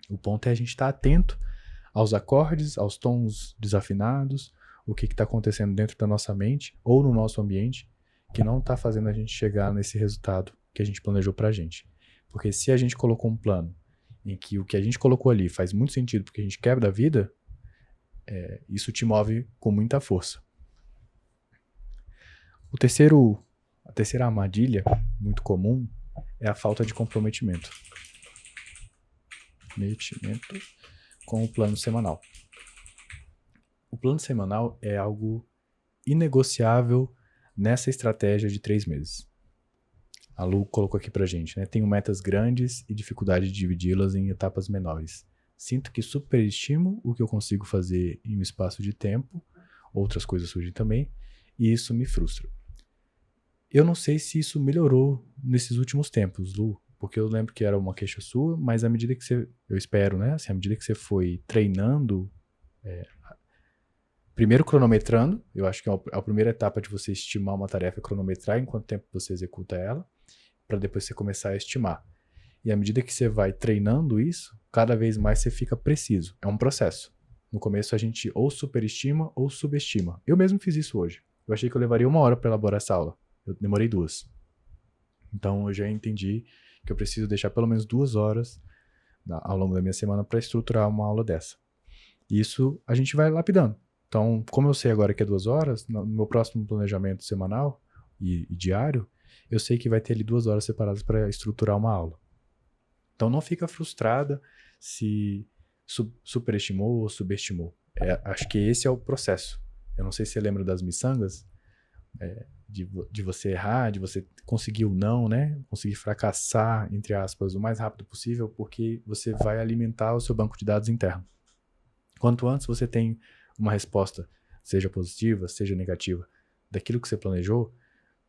O ponto é a gente estar atento aos acordes, aos tons desafinados, o que está acontecendo dentro da nossa mente ou no nosso ambiente que não está fazendo a gente chegar nesse resultado que a gente planejou pra gente. Porque se a gente colocou um plano em que o que a gente colocou ali faz muito sentido porque a gente quebra a vida, isso te move com muita força. A terceira armadilha, muito comum, é a falta de comprometimento. Comprometimento com o plano semanal. O plano semanal é algo inegociável nessa estratégia de 3 meses. A Lu colocou aqui pra gente, né? Tenho metas grandes e dificuldade de dividi-las em etapas menores. Sinto que superestimo o que eu consigo fazer em um espaço de tempo, outras coisas surgem também, e isso me frustra. Eu não sei se isso melhorou nesses últimos tempos, Lu, porque eu lembro que era uma queixa sua, mas à medida que eu espero, né? Assim, à medida que você foi treinando, primeiro cronometrando, eu acho que a primeira etapa de você estimar uma tarefa é cronometrar em quanto tempo você executa ela, para depois você começar a estimar. E à medida que você vai treinando isso, cada vez mais você fica preciso. É um processo. No começo a gente ou superestima ou subestima. Eu mesmo fiz isso hoje. Eu achei que eu levaria 1 hora para elaborar essa aula. Eu demorei 2. Então eu já entendi que eu preciso deixar pelo menos 2 horas ao longo da minha semana para estruturar uma aula dessa. E isso a gente vai lapidando. Então, como eu sei agora que é 2 horas, no meu próximo planejamento semanal e diário, eu sei que vai ter ali 2 horas separadas para estruturar uma aula. Então não fica frustrada se superestimou ou subestimou. Acho que esse é o processo. Eu não sei se você lembra das miçangas, de você errar, de você conseguir o não, né? Conseguir fracassar, entre aspas, o mais rápido possível, porque você vai alimentar o seu banco de dados interno. Quanto antes você tem uma resposta, seja positiva, seja negativa, daquilo que você planejou,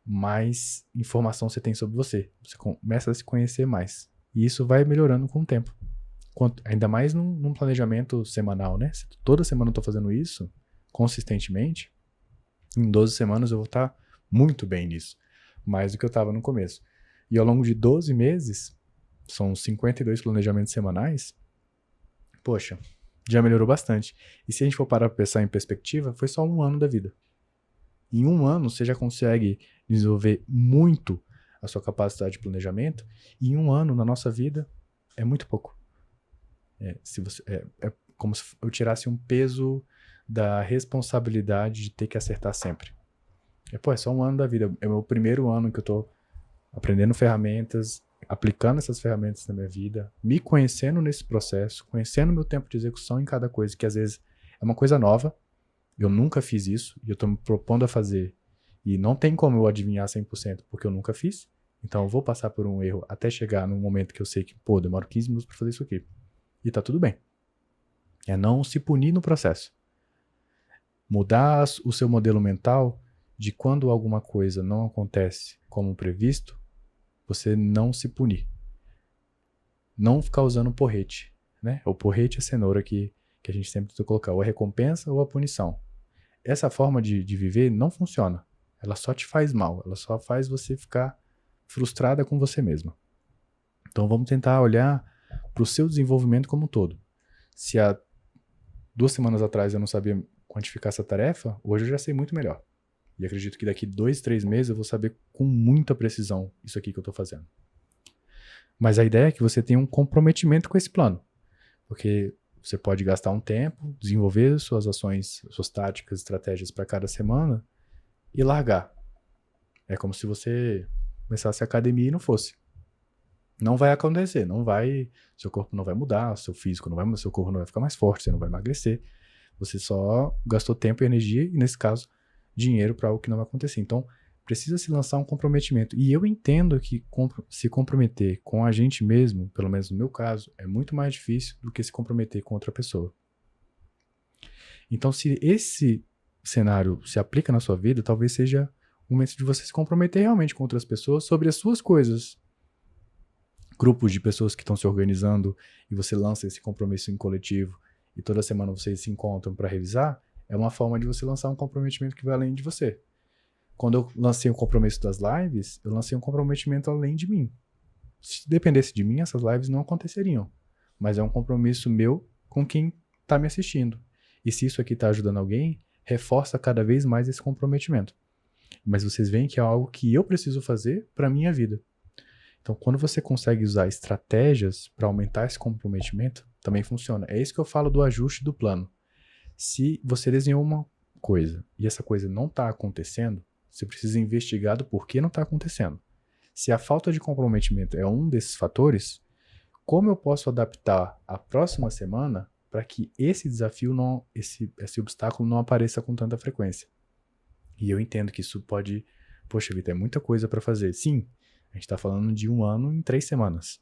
mais informação você tem sobre você. Você começa a se conhecer mais. E isso vai melhorando com o tempo. Ainda mais num planejamento semanal, né? Se toda semana eu estou fazendo isso, consistentemente, em 12 semanas eu vou estar muito bem nisso. Mais do que eu estava no começo. E ao longo de 12 meses, são 52 planejamentos semanais, poxa, já melhorou bastante. E se a gente for parar para pensar em perspectiva, foi só 1 ano da vida. Em 1 ano, você já consegue desenvolver muito a sua capacidade de planejamento. E em 1 ano, na nossa vida, é muito pouco. É como se eu tirasse um peso da responsabilidade de ter que acertar sempre. É só 1 ano da vida. É o meu primeiro ano que eu estou aprendendo ferramentas, aplicando essas ferramentas na minha vida, me conhecendo nesse processo, conhecendo meu tempo de execução em cada coisa, que às vezes é uma coisa nova. Eu nunca fiz isso e eu estou me propondo a fazer. E não tem como eu adivinhar 100% porque eu nunca fiz. Então eu vou passar por um erro até chegar num momento que eu sei que, demoro 15 minutos para fazer isso aqui. E tá tudo bem. É não se punir no processo. Mudar o seu modelo mental de quando alguma coisa não acontece como previsto, você não se punir. Não ficar usando porrete, né? O porrete é a cenoura que a gente sempre tenta colocar, ou a recompensa ou a punição. Essa forma de viver não funciona. Ela só te faz mal, ela só faz você ficar frustrada com você mesma. Então vamos tentar olhar para o seu desenvolvimento como um todo. Se há 2 semanas atrás eu não sabia quantificar essa tarefa, hoje eu já sei muito melhor. E acredito que daqui 2, 3 meses eu vou saber com muita precisão isso aqui que eu estou fazendo. Mas a ideia é que você tenha um comprometimento com esse plano. Porque você pode gastar um tempo, desenvolver suas ações, suas táticas, estratégias para cada semana e largar. É como se você começasse a academia e não fosse. Não vai acontecer, seu corpo não vai mudar, seu físico não vai mudar, seu corpo não vai ficar mais forte, você não vai emagrecer. Você só gastou tempo e energia, e nesse caso, dinheiro para algo que não vai acontecer. Então, precisa se lançar um comprometimento. E eu entendo que se comprometer com a gente mesmo, pelo menos no meu caso, é muito mais difícil do que se comprometer com outra pessoa. Então, se esse cenário se aplica na sua vida, talvez seja o momento de você se comprometer realmente com outras pessoas sobre as suas coisas. Grupos de pessoas que estão se organizando e você lança esse compromisso em coletivo e toda semana vocês se encontram para revisar, é uma forma de você lançar um comprometimento que vai além de você. Quando eu lancei o compromisso das lives, eu lancei um comprometimento além de mim. Se dependesse de mim, essas lives não aconteceriam. Mas é um compromisso meu com quem está me assistindo. E se isso aqui está ajudando alguém, reforça cada vez mais esse comprometimento. Mas vocês veem que é algo que eu preciso fazer para a minha vida. Então, quando você consegue usar estratégias para aumentar esse comprometimento, também funciona. É isso que eu falo do ajuste do plano. Se você desenhou uma coisa e essa coisa não está acontecendo, você precisa investigar do porquê não está acontecendo. Se a falta de comprometimento é um desses fatores, como eu posso adaptar a próxima semana para que esse desafio, esse obstáculo não apareça com tanta frequência? E eu entendo que isso pode... Poxa, Vitor, é muita coisa para fazer. Sim, a gente está falando de 1 ano em 3 semanas.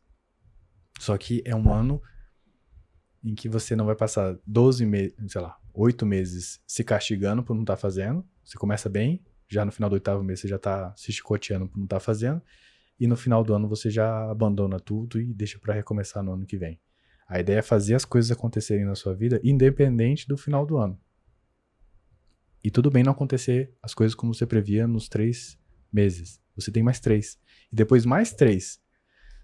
Só que é um ano em que você não vai passar 12 meses, 8 meses se castigando por não estar fazendo. Você começa bem, já no final do 8º mês você já está se chicoteando por não estar fazendo, e no final do ano você já abandona tudo e deixa para recomeçar no ano que vem. A ideia é fazer as coisas acontecerem na sua vida independente do final do ano. E tudo bem não acontecer as coisas como você previa nos 3 meses. Você tem mais 3. E depois mais 3.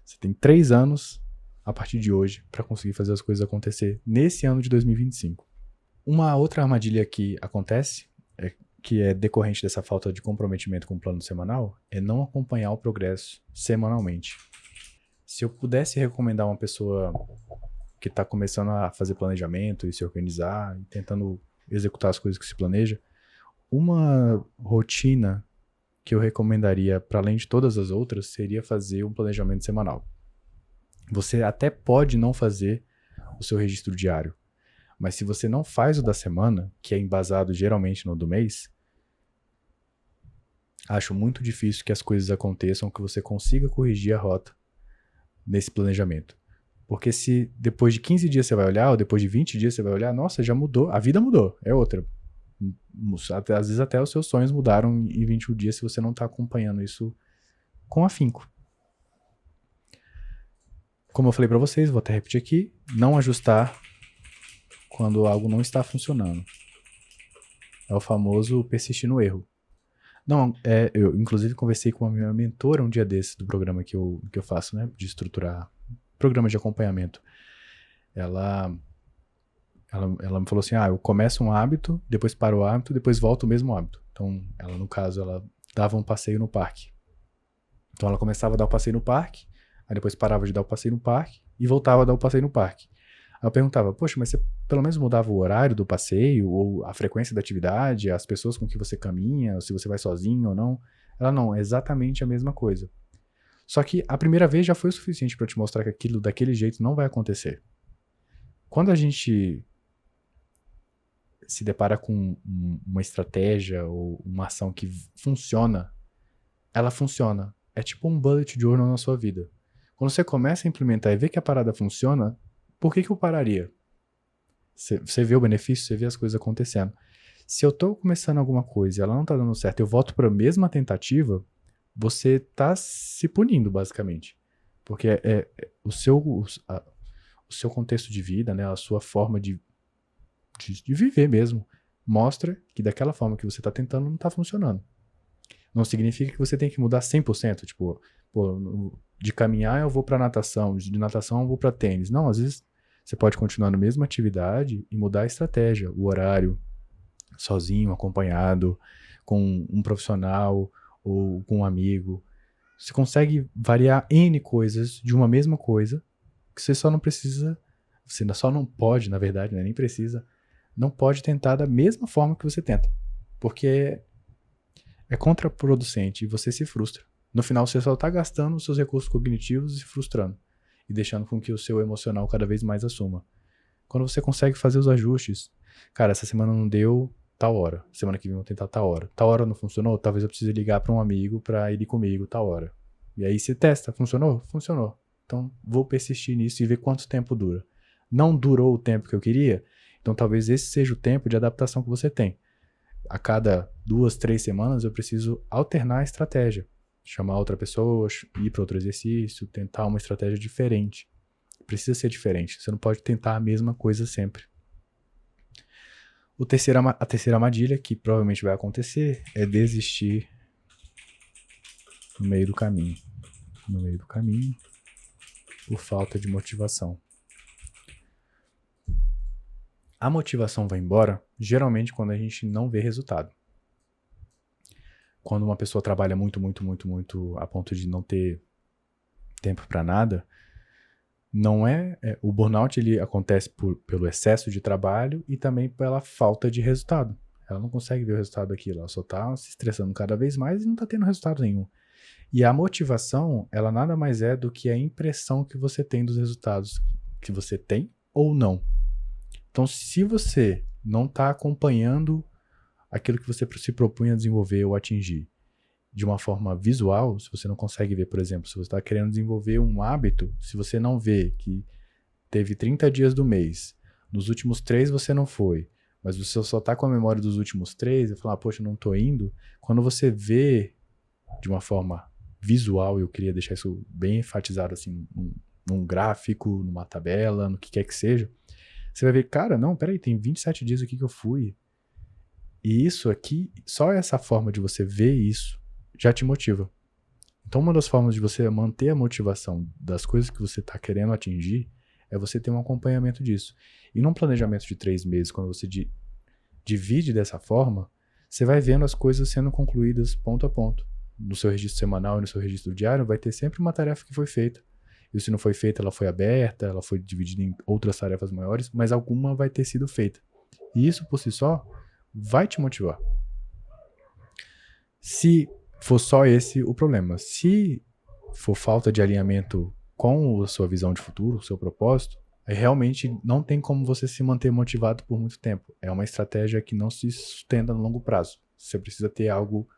Você tem 3 anos a partir de hoje para conseguir fazer as coisas acontecer nesse ano de 2025. Uma outra armadilha que acontece, que é decorrente dessa falta de comprometimento com o plano semanal, é não acompanhar o progresso semanalmente. Se eu pudesse recomendar uma pessoa que está começando a fazer planejamento e se organizar, e tentando executar as coisas que se planeja, uma rotina que eu recomendaria, para além de todas as outras, seria fazer um planejamento semanal. Você até pode não fazer o seu registro diário, mas se você não faz o da semana, que é embasado geralmente no do mês, acho muito difícil que as coisas aconteçam, que você consiga corrigir a rota nesse planejamento. Porque se depois de 15 dias você vai olhar, ou depois de 20 dias você vai olhar, nossa, já mudou, a vida mudou, é outra. Às vezes até os seus sonhos mudaram em 21 dias se você não está acompanhando isso com afinco. Como eu falei para vocês, vou até repetir aqui, não ajustar quando algo não está funcionando. É o famoso persistir no erro. Não, eu inclusive conversei com a minha mentora um dia desse do programa que eu faço, né, de estruturar programa de acompanhamento. Ela me falou assim, eu começo um hábito, depois paro o hábito, depois volto o mesmo hábito. Então, ela, no caso, ela dava um passeio no parque. Então, ela começava a dar o passeio no parque, aí depois parava de dar o passeio no parque e voltava a dar o passeio no parque. Aí eu perguntava, poxa, mas você pelo menos mudava o horário do passeio, ou a frequência da atividade, as pessoas com que você caminha, se você vai sozinho ou não? Ela, não, é exatamente a mesma coisa. Só que a primeira vez já foi o suficiente para te mostrar que aquilo daquele jeito não vai acontecer. Quando a gente se depara com uma estratégia ou uma ação que funciona, ela funciona. É tipo um bullet journal na sua vida. Quando você começa a implementar e vê que a parada funciona, por que eu pararia? Você vê o benefício, você vê as coisas acontecendo. Se eu tô começando alguma coisa e ela não tá dando certo, eu volto para a mesma tentativa, você tá se punindo, basicamente. Porque o seu contexto de vida, né, a sua forma de viver mesmo, mostra que daquela forma que você tá tentando não tá funcionando. Não significa que você tem que mudar 100%, tipo, de caminhar eu vou pra natação, de natação eu vou pra tênis. Não, às vezes você pode continuar na mesma atividade e mudar a estratégia, o horário, sozinho, acompanhado, com um profissional ou com um amigo. Você consegue variar N coisas de uma mesma coisa, que você só não precisa, você só não pode, na verdade, né, nem precisa, não pode tentar da mesma forma que você tenta. Porque é contraproducente e você se frustra. No final, você só está gastando os seus recursos cognitivos e se frustrando. E deixando com que o seu emocional cada vez mais assuma. Quando você consegue fazer os ajustes, cara, essa semana não deu tal hora, semana que vem eu vou tentar tal hora não funcionou, talvez eu precise ligar para um amigo para ir comigo tal hora. E aí você testa, funcionou? Funcionou. Então vou persistir nisso e ver quanto tempo dura. Não durou o tempo que eu queria? Então talvez esse seja o tempo de adaptação que você tem. A cada 2, 3 semanas eu preciso alternar a estratégia. Chamar outra pessoa, ir para outro exercício, tentar uma estratégia diferente. Precisa ser diferente. Você não pode tentar a mesma coisa sempre. A terceira armadilha, que provavelmente vai acontecer, é desistir no meio do caminho. No meio do caminho, por falta de motivação. A motivação vai embora, geralmente, quando a gente não vê resultado. Quando uma pessoa trabalha muito a ponto de não ter tempo para nada, não o burnout ele acontece pelo excesso de trabalho e também pela falta de resultado. Ela não consegue ver o resultado daquilo, ela só está se estressando cada vez mais e não está tendo resultado nenhum. E a motivação, ela nada mais é do que a impressão que você tem dos resultados que você tem ou não. Então, se você não está acompanhando aquilo que você se propunha a desenvolver ou atingir de uma forma visual, se você não consegue ver, por exemplo, se você está querendo desenvolver um hábito, se você não vê que teve 30 dias do mês, nos últimos 3 você não foi, mas você só está com a memória dos últimos 3 e fala, poxa, não estou indo, quando você vê de uma forma visual, eu queria deixar isso bem enfatizado assim, num gráfico, numa tabela, no que quer que seja, você vai ver, cara, não, peraí, tem 27 dias aqui que eu fui. E isso aqui, só essa forma de você ver isso, já te motiva. Então, uma das formas de você manter a motivação das coisas que você está querendo atingir é você ter um acompanhamento disso. E num planejamento de 3 meses, quando você divide dessa forma, você vai vendo as coisas sendo concluídas ponto a ponto. No seu registro semanal e no seu registro diário, vai ter sempre uma tarefa que foi feita. E se não foi feita, ela foi aberta, ela foi dividida em outras tarefas maiores, mas alguma vai ter sido feita. E isso, por si só, vai te motivar. Se for só esse o problema, se for falta de alinhamento com a sua visão de futuro, o seu propósito, aí realmente não tem como você se manter motivado por muito tempo. É uma estratégia que não se sustenta no longo prazo. Você precisa ter algo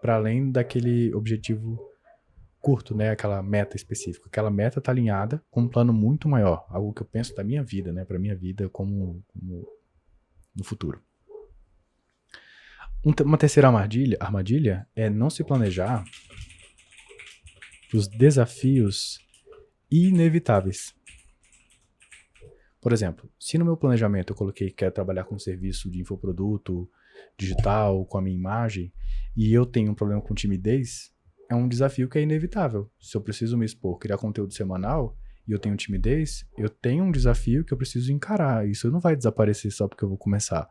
para além daquele objetivo curto, né? Aquela meta específica. Aquela meta está alinhada com um plano muito maior. Algo que eu penso da minha vida, né? Para minha vida como no futuro. Uma terceira armadilha é não se planejar os desafios inevitáveis. Por exemplo, se no meu planejamento eu coloquei que quero trabalhar com serviço de infoproduto digital, com a minha imagem, e eu tenho um problema com timidez, é um desafio que é inevitável. Se eu preciso me expor, criar conteúdo semanal, e eu tenho timidez, eu tenho um desafio que eu preciso encarar. Isso não vai desaparecer só porque eu vou começar.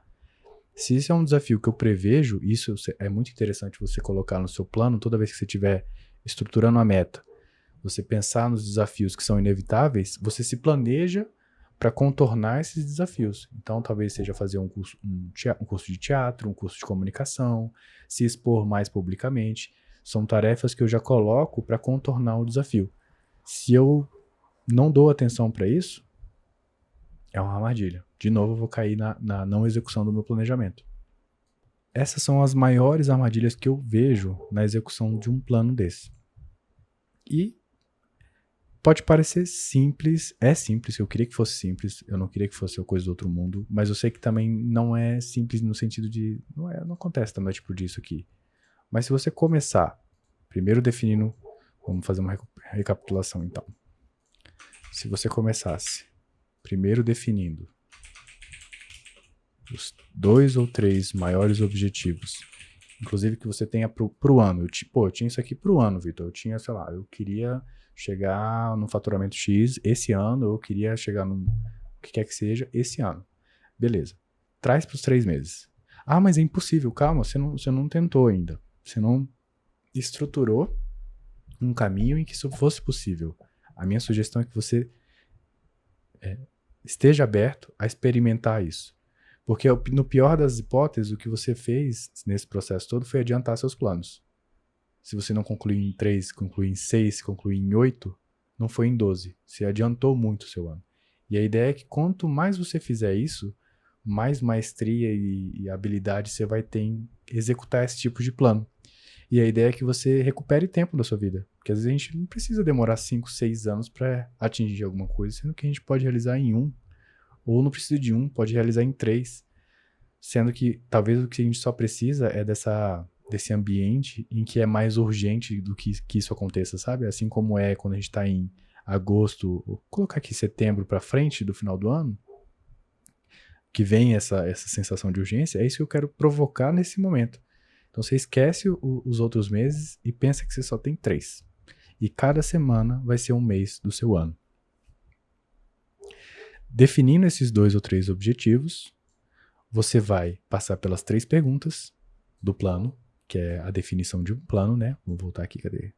Se isso é um desafio que eu prevejo, isso é muito interessante você colocar no seu plano toda vez que você estiver estruturando a meta. Você pensar nos desafios que são inevitáveis, você se planeja para contornar esses desafios. Então, talvez seja fazer um curso de teatro, um curso de comunicação, se expor mais publicamente. São tarefas que eu já coloco para contornar o desafio. Se eu não dou atenção para isso, é uma armadilha. De novo, eu vou cair na não execução do meu planejamento. Essas são as maiores armadilhas que eu vejo na execução de um plano desse. E pode parecer simples, é simples, eu queria que fosse simples, eu não queria que fosse coisa do outro mundo, mas eu sei que também não é simples no sentido de, não acontece também tipo disso aqui. Mas se você começar, primeiro definindo, vamos fazer uma recapitulação então. Se você começasse, primeiro definindo os 2 ou 3 maiores objetivos, inclusive que você tenha pro ano. Eu tinha isso aqui pro ano, Vitor. Eu tinha, sei lá, eu queria chegar no faturamento X esse ano, eu queria chegar no que quer que seja esse ano. Beleza. Traz pros 3 meses. Ah, mas é impossível. Calma, você não tentou ainda. Você não estruturou um caminho em que isso fosse possível. A minha sugestão é que você esteja aberto a experimentar isso. Porque no pior das hipóteses, o que você fez nesse processo todo foi adiantar seus planos. Se você não concluir em 3, concluir em 6, concluir em 8, não foi em 12. Você adiantou muito o seu ano. E a ideia é que quanto mais você fizer isso, mais maestria e habilidade você vai ter em executar esse tipo de plano. E a ideia é que você recupere tempo da sua vida. Porque às vezes a gente não precisa demorar 5, 6 anos para atingir alguma coisa, sendo que a gente pode realizar em 1. Ou não precisa de 1, pode realizar em 3. Sendo que talvez o que a gente só precisa é desse ambiente em que é mais urgente do que isso aconteça, sabe? Assim como é quando a gente está em agosto, vou colocar aqui setembro para frente do final do ano, que vem essa sensação de urgência, é isso que eu quero provocar nesse momento. Então você esquece os outros meses e pensa que você só tem 3. E cada semana vai ser um mês do seu ano. Definindo esses 2 ou 3 objetivos, você vai passar pelas 3 perguntas do plano, que é a definição de um plano, né? Vou voltar aqui, cadê?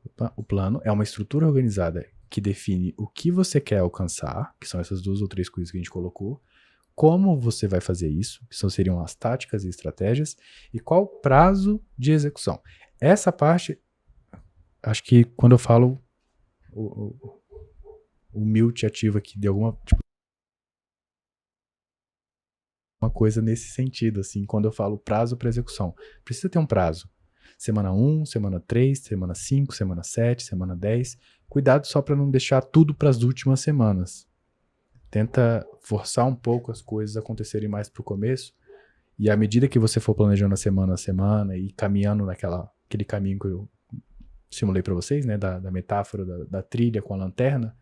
Opa, o plano é uma estrutura organizada que define o que você quer alcançar, que são essas 2 ou 3 coisas que a gente colocou, como você vai fazer isso, que seriam as táticas e estratégias, e qual o prazo de execução. Essa parte, acho que quando eu falo o multi-ativo aqui de alguma uma coisa nesse sentido, assim, quando eu falo prazo para execução. Precisa ter um prazo. Semana 1, semana 3, semana 5, semana 7, semana 10. Cuidado só para não deixar tudo para as últimas semanas. Tenta forçar um pouco as coisas acontecerem mais pro começo. E à medida que você for planejando a semana e caminhando naquele caminho que eu simulei para vocês, né, da metáfora da trilha com a lanterna,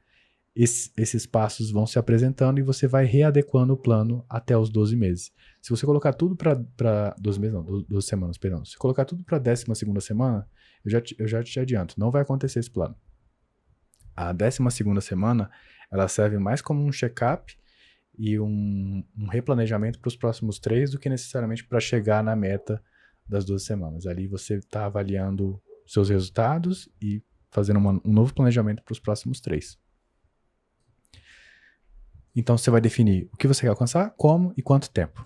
esses passos vão se apresentando e você vai readequando o plano até os 12 meses. Se você colocar tudo para 12 meses, não, 12 semanas, perdão. Se você colocar tudo para a 12ª semana, eu já te adianto, não vai acontecer esse plano. A 12ª semana, ela serve mais como um check-up e um replanejamento para os próximos 3 do que necessariamente para chegar na meta das 12 semanas. Ali você está avaliando seus resultados e fazendo um novo planejamento para os próximos 3. Então você vai definir o que você quer alcançar, como e quanto tempo.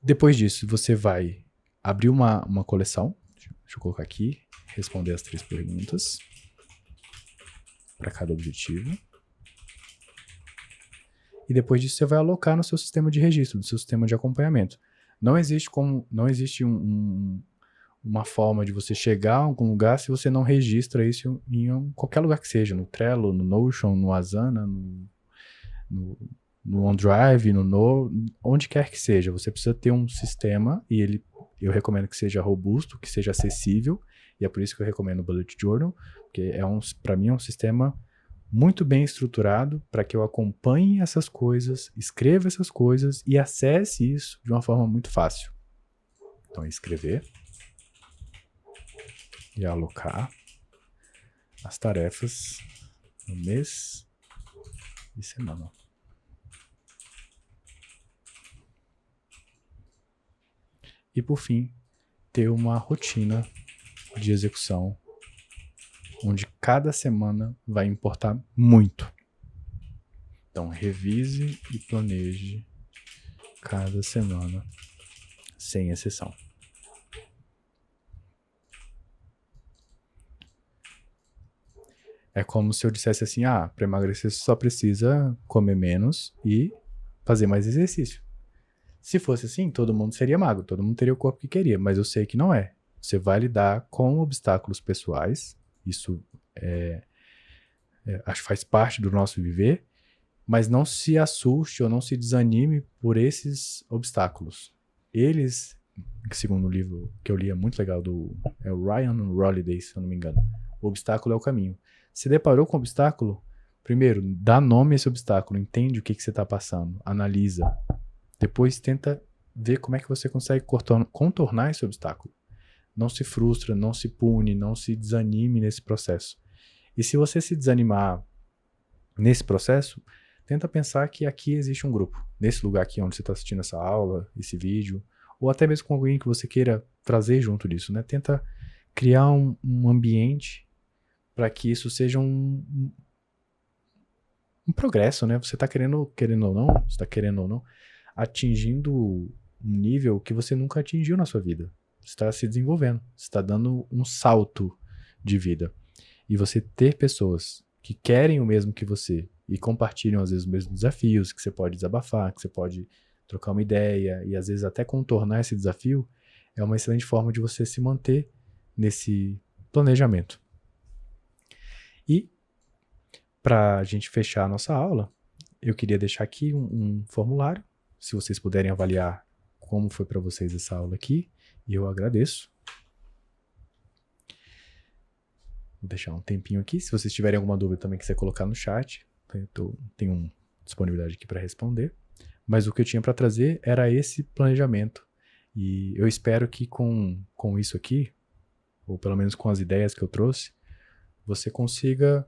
Depois disso, você vai abrir uma coleção. Deixa eu colocar aqui, responder as 3 perguntas para cada objetivo. E depois disso você vai alocar no seu sistema de registro, no seu sistema de acompanhamento. Não existe uma forma de você chegar a algum lugar se você não registra isso em qualquer lugar que seja, no Trello, no Notion, no Asana, no OneDrive, onde quer que seja. Você precisa ter um sistema e eu recomendo que seja robusto, que seja acessível, e é por isso que eu recomendo o Bullet Journal, porque para mim é um sistema muito bem estruturado para que eu acompanhe essas coisas, escreva essas coisas e acesse isso de uma forma muito fácil. Então é escrever e alocar as tarefas no mês e semana. E por fim, ter uma rotina de execução onde cada semana vai importar muito. Então, revise e planeje cada semana, sem exceção. É como se eu dissesse assim, para emagrecer você só precisa comer menos e fazer mais exercício. Se fosse assim, todo mundo seria magro, todo mundo teria o corpo que queria, mas eu sei que não é. Você vai lidar com obstáculos pessoais, isso acho que faz parte do nosso viver, mas não se assuste ou não se desanime por esses obstáculos. Eles, segundo o livro que eu li, é muito legal, é o Ryan Holiday, se eu não me engano. O obstáculo é o caminho. Se deparou com o obstáculo, primeiro, dá nome a esse obstáculo, entende o que você está passando, analisa. Depois tenta ver como é que você consegue contornar esse obstáculo. Não se frustra, não se pune, não se desanime nesse processo. E se você se desanimar nesse processo, tenta pensar que aqui existe um grupo. Nesse lugar aqui onde você está assistindo essa aula, esse vídeo, ou até mesmo com alguém que você queira trazer junto disso, né? Tenta criar um ambiente para que isso seja um progresso, né? Você está querendo ou não, atingindo um nível que você nunca atingiu na sua vida. você está se desenvolvendo, você está dando um salto de vida. E você ter pessoas que querem o mesmo que você e compartilham às vezes os mesmos desafios, que você pode desabafar, que você pode trocar uma ideia e às vezes até contornar esse desafio, é uma excelente forma de você se manter nesse planejamento. E para a gente fechar a nossa aula, eu queria deixar aqui um formulário, se vocês puderem avaliar como foi para vocês essa aula aqui, e eu agradeço. Vou deixar um tempinho aqui, se vocês tiverem alguma dúvida também quiser colocar no chat, eu tenho disponibilidade aqui para responder. Mas o que eu tinha para trazer era esse planejamento, e eu espero que com isso aqui, ou pelo menos com as ideias que eu trouxe, você consiga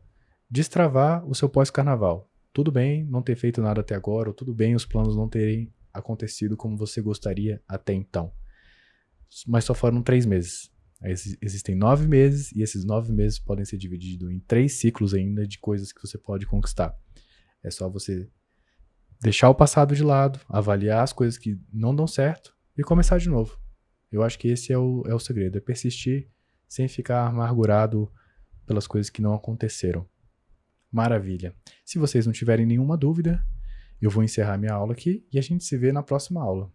destravar o seu pós-carnaval. Tudo bem não ter feito nada até agora, ou tudo bem os planos não terem acontecido como você gostaria até então. Mas só foram 3 meses. Existem 9 meses, e esses 9 meses podem ser divididos em 3 ciclos ainda de coisas que você pode conquistar. É só você deixar o passado de lado, avaliar as coisas que não dão certo e começar de novo. Eu acho que esse é o segredo, é persistir sem ficar amargurado pelas coisas que não aconteceram. Maravilha. Se vocês não tiverem nenhuma dúvida, eu vou encerrar minha aula aqui e a gente se vê na próxima aula.